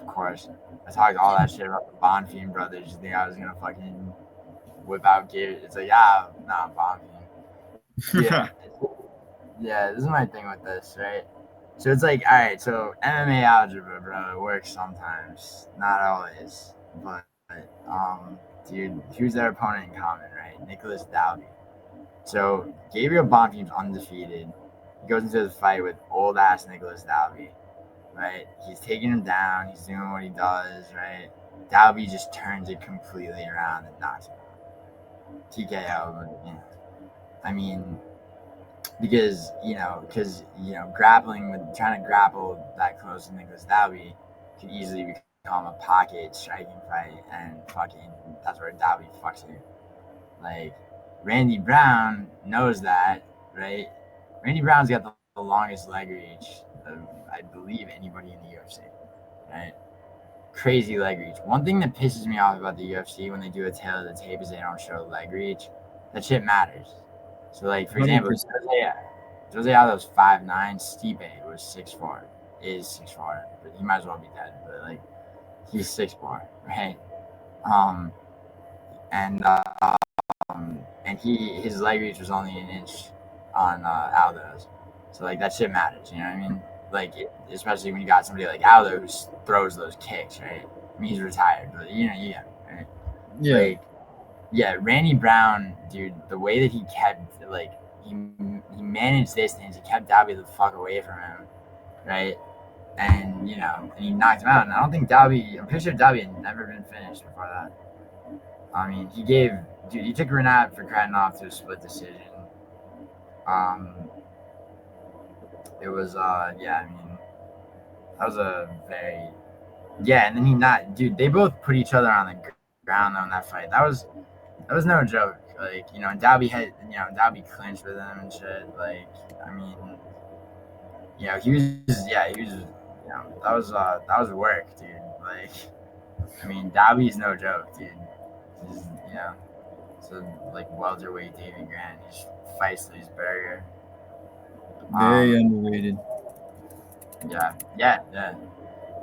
Of course. I talked all that shit about the Bonfim brothers. You think I was gonna fucking whip out Gabe? It's like, nah, Bonfim. Yeah. Yeah, this is my thing with this, right? So it's like, all right, so MMA algebra, bro, it works sometimes, not always, but dude, here's their opponent in common, right? Nicholas Dalby. So Gabriel Bonfim's undefeated. He goes into the fight with old ass Nicholas Dalby, right? He's taking him down. He's doing what he does, right? Dalby just turns it completely around and knocks him out. TKO, but, you know, I mean, because grappling with trying to grapple that close to Nicholas Dalby could easily become a pocket striking fight, and fucking that's where Dalby fucks you. Like Randy Brown knows that, right? Randy Brown's got the longest leg reach of, I believe, anybody in the UFC, right? Crazy leg reach. One thing that pisses me off about the UFC when they do a tail of the tape is they don't show leg reach. That shit matters. So, like, for example, 100%. Jose Aldo's 5'9", Stipe was 6'4", is 6'4", but he might as well be dead. But like, he's 6'4", right? Um, and his leg reach was only an inch on Aldo's. So like that shit matters, you know what I mean? Like especially when you got somebody like Aldo who throws those kicks, right? I mean he's retired, but you get it, right? Yeah. Like, yeah, Randy Brown, dude, the way that he kept like he managed distance, he kept Dalby the fuck away from him, right? And and he knocked him out. And I don't think Dalby, I'm pretty sure Dalby had never been finished before that. I mean, he took Renat for Kratenov to a split decision. It was, yeah, I mean, that was a very, yeah, and then they both put each other on the ground though in that fight. That was no joke. Like, and Dalby clinched with him and shit. Like, I mean, that was work, dude. Like, I mean, Dalby's no joke, dude. He's, so like welterweight David Grant, he fights to his burger. Very underrated. Yeah.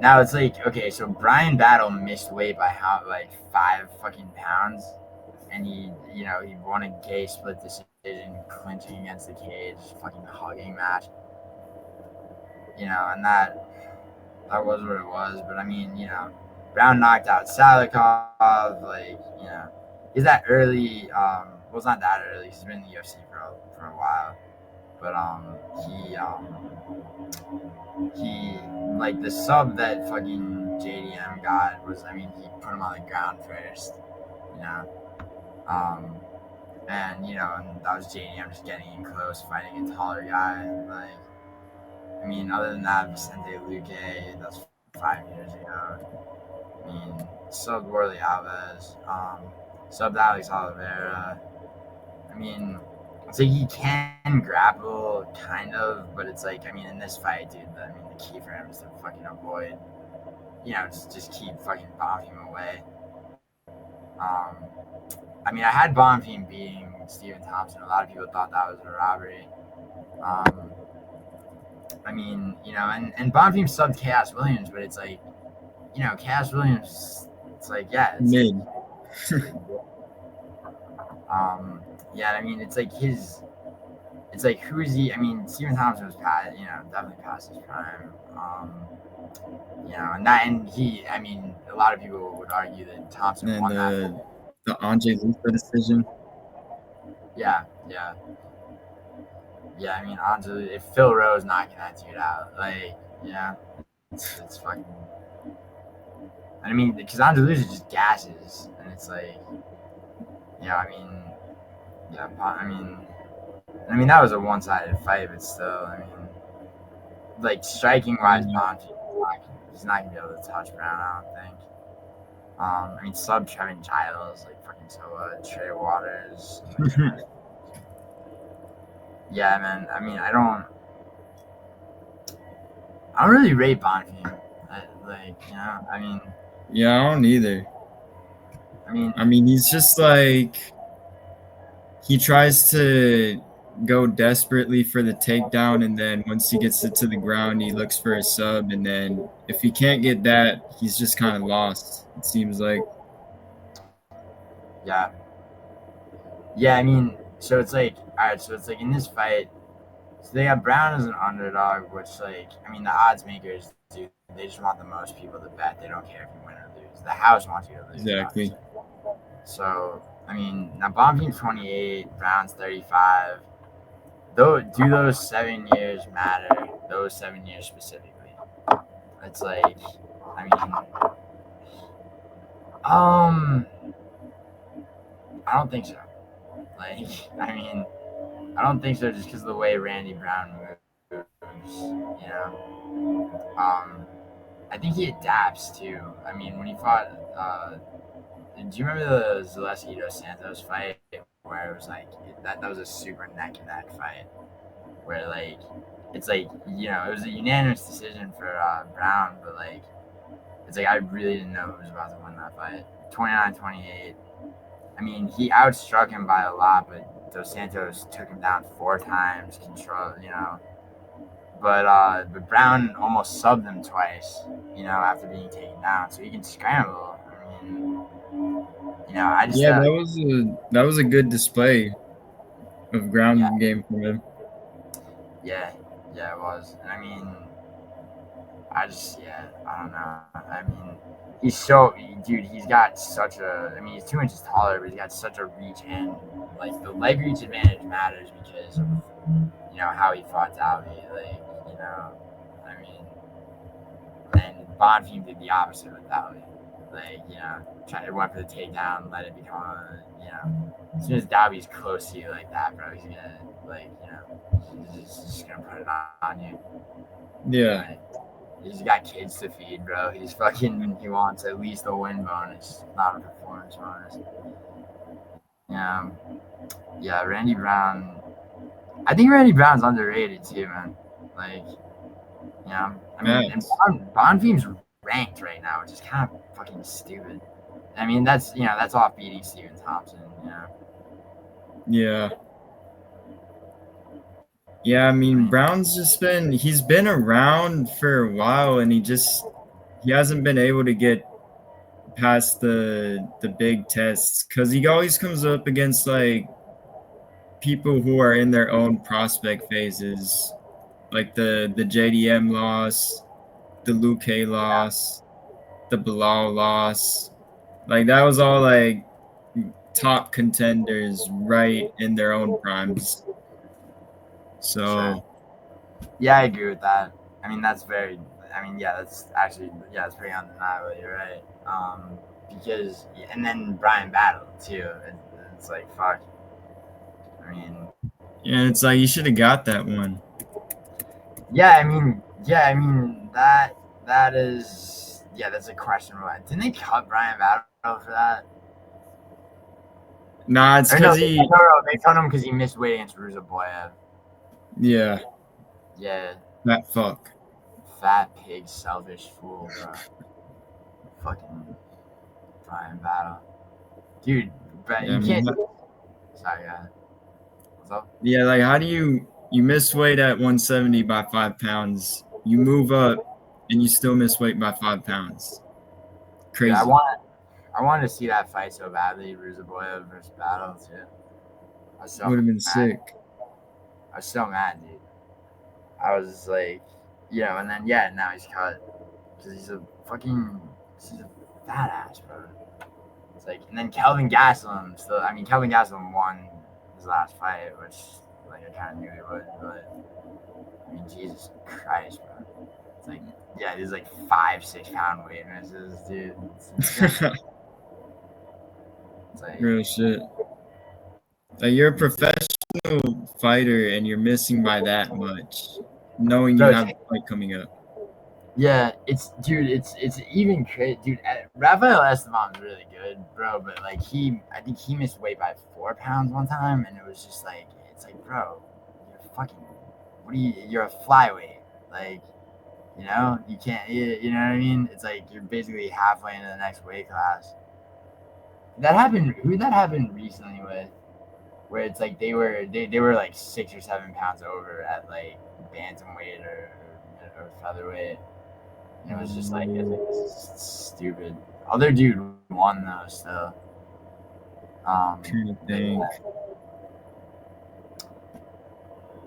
Now it's like, okay, so Brian Battle missed weight by 5 fucking pounds, and he won a gay split decision, clinching against the cage, fucking hugging match. And that was what it was. But I mean, Brown knocked out Salikhov, like, he's that early. Well, it's not that early. He's been in the UFC for a while, but he like the sub that fucking JDM got was, I mean, he put him on the ground first, and and that was JDM just getting in close, fighting a taller guy. Like, I mean, other than that, Vicente Luque, that's 5 years ago. I mean, subbed Worley Alves, subbed Alex Oliveira. I mean, so he can grapple, kind of, but it's like, I mean, in this fight, dude, I mean, the key for him is to fucking avoid, just keep fucking Bonfim away. I mean, I had Bonfim beating Stephen Thompson. A lot of people thought that was a robbery. I mean, and Bonfim subbed Chaos Williams, but it's like, Chaos Williams, it's like, yeah, it's mid. Yeah, I mean, it's like who is he? I mean, Stephen Thompson was definitely past his prime. And he, I mean, a lot of people would argue that Thompson and won that. The Andre Luca decision. Yeah. I mean, if Phil Rowe's knocking that dude out, like, it's fucking. And I mean, because Andre Luca just gasses, and it's like, I mean, that was a one-sided fight, but still, I mean, like, striking-wise, he's not gonna be able to touch Brown, I don't think. I mean, sub Trevin Giles, like fucking Silva, Trey Waters. Yeah, man. I mean, I don't really rate Bonfim. I mean, yeah, I don't either. I mean, he's just like, he tries to go desperately for the takedown, and then once he gets it to the ground, he looks for a sub, and then if he can't get that, he's just kind of lost, it seems like. Yeah. Yeah, I mean, so it's like, all right, so it's like in this fight, so they have Brown as an underdog, which, like, I mean, the odds makers, dude, they just want the most people to bet. They don't care if you win or lose. The house wants you to lose. Exactly. Obviously. So, I mean, now Bonfim's 28, Brown's 35. Though, do those 7 years matter? Those 7 years specifically? It's like, I mean, I don't think so. Like, I mean, I don't think so just because of the way Randy Brown moves, you know? I think he adapts too. I mean, when he fought, do you remember the Zaleski Dos Santos fight where it was like, that was a super neck and neck fight? Where, like, it's like, you know, it was a unanimous decision for Brown, but, like, it's like I really didn't know who was about to win that fight. 29-28. I mean, he outstruck him by a lot, but Dos Santos took him down 4 times, control, you know. But Brown almost subbed him twice, you know, after being taken down, so he can scramble. I mean, you know, I just that was a good display of ground game from him. Yeah, it was. And I mean, I don't know. I mean, he's got such a, I mean, he's 2 inches taller, but he's got such a reach, and, like, the leg reach advantage matters because of, you know, how he fought Dalby. Like, you know, I mean, and Bonfim did the opposite with Dalby. Like, you know, went for the takedown, let it become a, you know, as soon as Dalby's close to you like that, bro, he's gonna, like, you know, he's just gonna put it on you. Yeah. Like, he's got kids to feed, bro. He wants at least a win bonus, not a performance bonus. Yeah, Randy Brown. I think Randy Brown's underrated too, man. Like, you know, I mean, and Bonfim's ranked right now, which is kind of fucking stupid. I mean, that's, you know, that's off beating Steven Thompson, you know. Yeah. Yeah, I mean, Brown's he's been around for a while, and he hasn't been able to get past the big tests because he always comes up against, like, people who are in their own prospect phases, like the JDM loss, the Luke loss, the Bilal loss. Like, that was all, like, top contenders right in their own primes. So, sure. Yeah, I agree with that. I mean, that's pretty undeniable. You're right. Because, and then Brian Battle too. It's like, fuck. I mean, yeah, it's like you should have got that one. yeah, I mean, that is, yeah, that's a question. Didn't they cut Brian Battle for that? Nah, it's because they cut him because he missed weight against Ruzaboyev. Yeah. Yeah. That fuck. Fat pig, selfish fool, bro. Fucking Brian Battle. Dude, but you can't. Sorry, what's up? Yeah, like, how do you miss weight at 170 by 5 pounds? You move up and you still miss weight by 5 pounds. Crazy. Yeah, I wanted to see that fight so badly, Ruzaboyev versus Battle too. Would have been sick. I was so mad, dude. I was like, you know, and then now he's cut because he's a fat ass, bro. It's like, and then Kelvin Gastelum still. I mean, Kelvin Gastelum won his last fight, which, like, I kind of knew he would, but I mean, Jesus Christ, bro. It's like, yeah, there's like 5-6 pound weight misses, dude. It's like, real shit. Like, you're a professional fighter and you're missing by that much, knowing you have a fight coming up. Yeah, it's even crazy, dude. Rafael Esteban's really good, bro, but, like, I think he missed weight by 4 pounds one time, and it was just like, it's like, bro, you're a flyweight, like, you know, you can't, you know what I mean? It's like you're basically halfway into the next weight class. that happened. Who that happened recently with? Where it's like they were like 6 or 7 pounds over at like bantamweight or featherweight, and it was just like, this is stupid. Other dude won though still. Trying to think.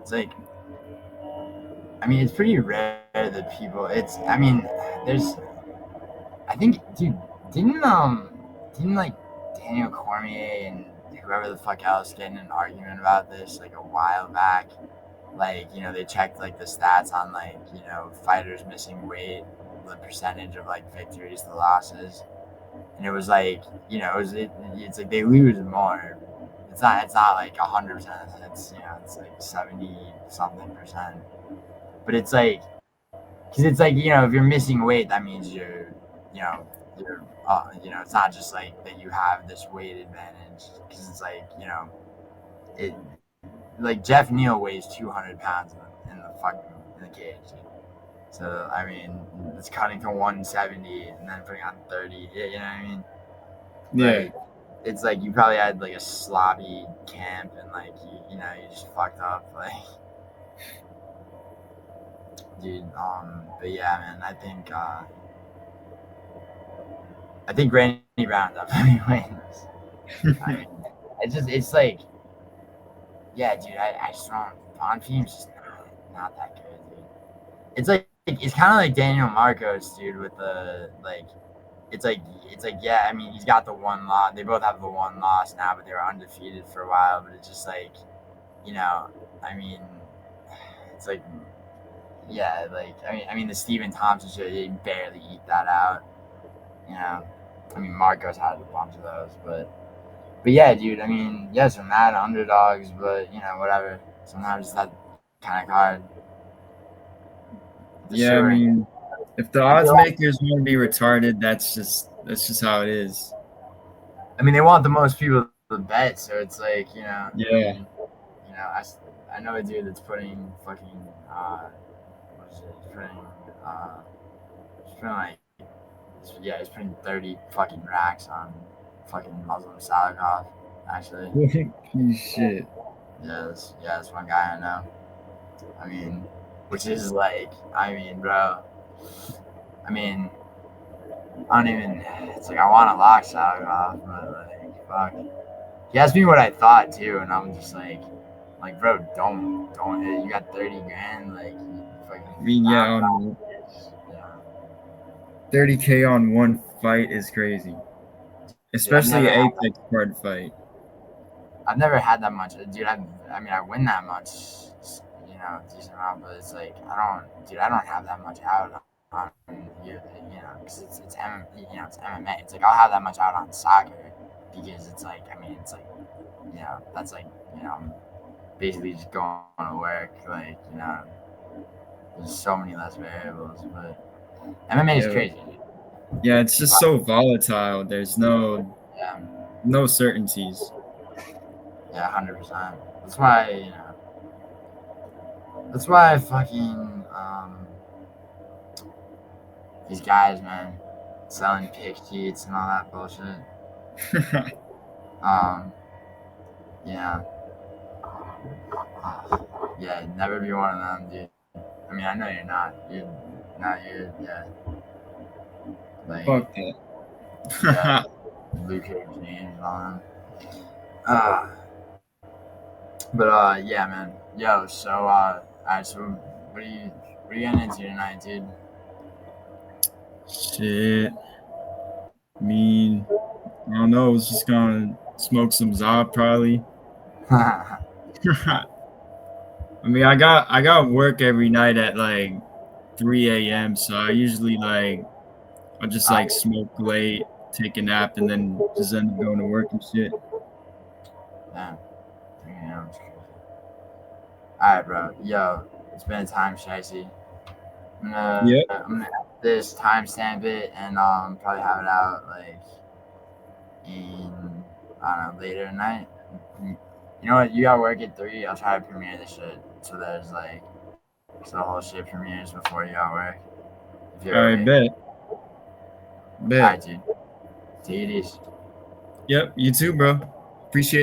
It's like, I mean, it's pretty rare that people. I mean, there's. I think, dude, didn't like Daniel Cormier and whoever the fuck else get in an argument about this like a while back? Like, they checked like the stats on like, fighters missing weight, the percentage of like victories to losses, and it was like, it's like they lose more. It's not like 100%. It's like 70 something percent. But it's like, because it's like, if you're missing weight, that means you know it's not just like that you have this weight advantage, because it's like, it like Jeff Neal weighs 200 pounds in the cage. So I mean, it's cutting to 170 and then putting on 30. You know what I mean? Yeah. Like, it's like you probably had like a sloppy camp and like you just fucked up, like, dude. But yeah, man, I think Randy Brown definitely wins. I mean, it's like, yeah, dude. I just don't. Bonfim's just not that good, dude. It's kind of like Daniel Marcos, dude, with the like. It's like, yeah. I mean, he's got the one loss. They both have the one loss now, but they were undefeated for a while. But it's just like, I mean, it's like, yeah, like I mean, the Stephen Thompson shit, they barely eat that out. I mean, Marcos had a bunch of those, but yeah, dude. I mean, yes, we're mad underdogs, but whatever. Sometimes it's that kind of card. Yeah, I mean, if the odds makers want to be retarded, that's just how it is. I mean, they want the most people to bet, so it's like, Yeah. I mean, I know a dude that's putting fucking what is it? He's putting like, yeah, he's putting 30 fucking racks on fucking Muslim Salikhov, actually. Shit. Yeah, that's one guy I know. I mean, which is like, I mean, bro. I mean, I don't even. It's like, I want to lock Salikhov, but like, fuck. He asked me what I thought too, and I'm just like, bro, don't. You got 30 grand, like, you fucking. I mean, yeah, 30K on one fight is crazy, especially an Apex card fight. I've never had that much, dude. I mean, I win that much, decent amount, but it's like, I don't have that much out on because it's MMA. It's like, I'll have that much out on soccer, because it's like, I mean, it's like, that's like, I'm basically just going to work, like, there's so many less variables, but MMA is crazy. Yeah, it's just so volatile. There's no certainties. Yeah, 100%. That's why, that's why fucking these guys, man, selling pick sheets and all that bullshit. Yeah. Yeah, never be one of them, dude. I mean, I know you're not. Yeah. Like, fuck that. Yeah, Luke James and all them. But yeah, man. Yo, so alright, so what are you getting into tonight, dude? Shit. I mean, I don't know. I was just gonna smoke some Zob probably. I mean, I got work every night at like 3 a.m. So I usually I just smoke late, take a nap, and then just end up going to work and shit. Damn. Yeah, alright, bro. Yo, it's been a time, Shicey. I'm gonna have this timestamp it and probably have it out like in, I don't know, later tonight. You know what? You got work at 3. I'll try to premiere this shit, so there's like, so the whole shit premieres before you got work. All right, bet. Alright, dude. Take it easy. Yep, you too, bro. Appreciate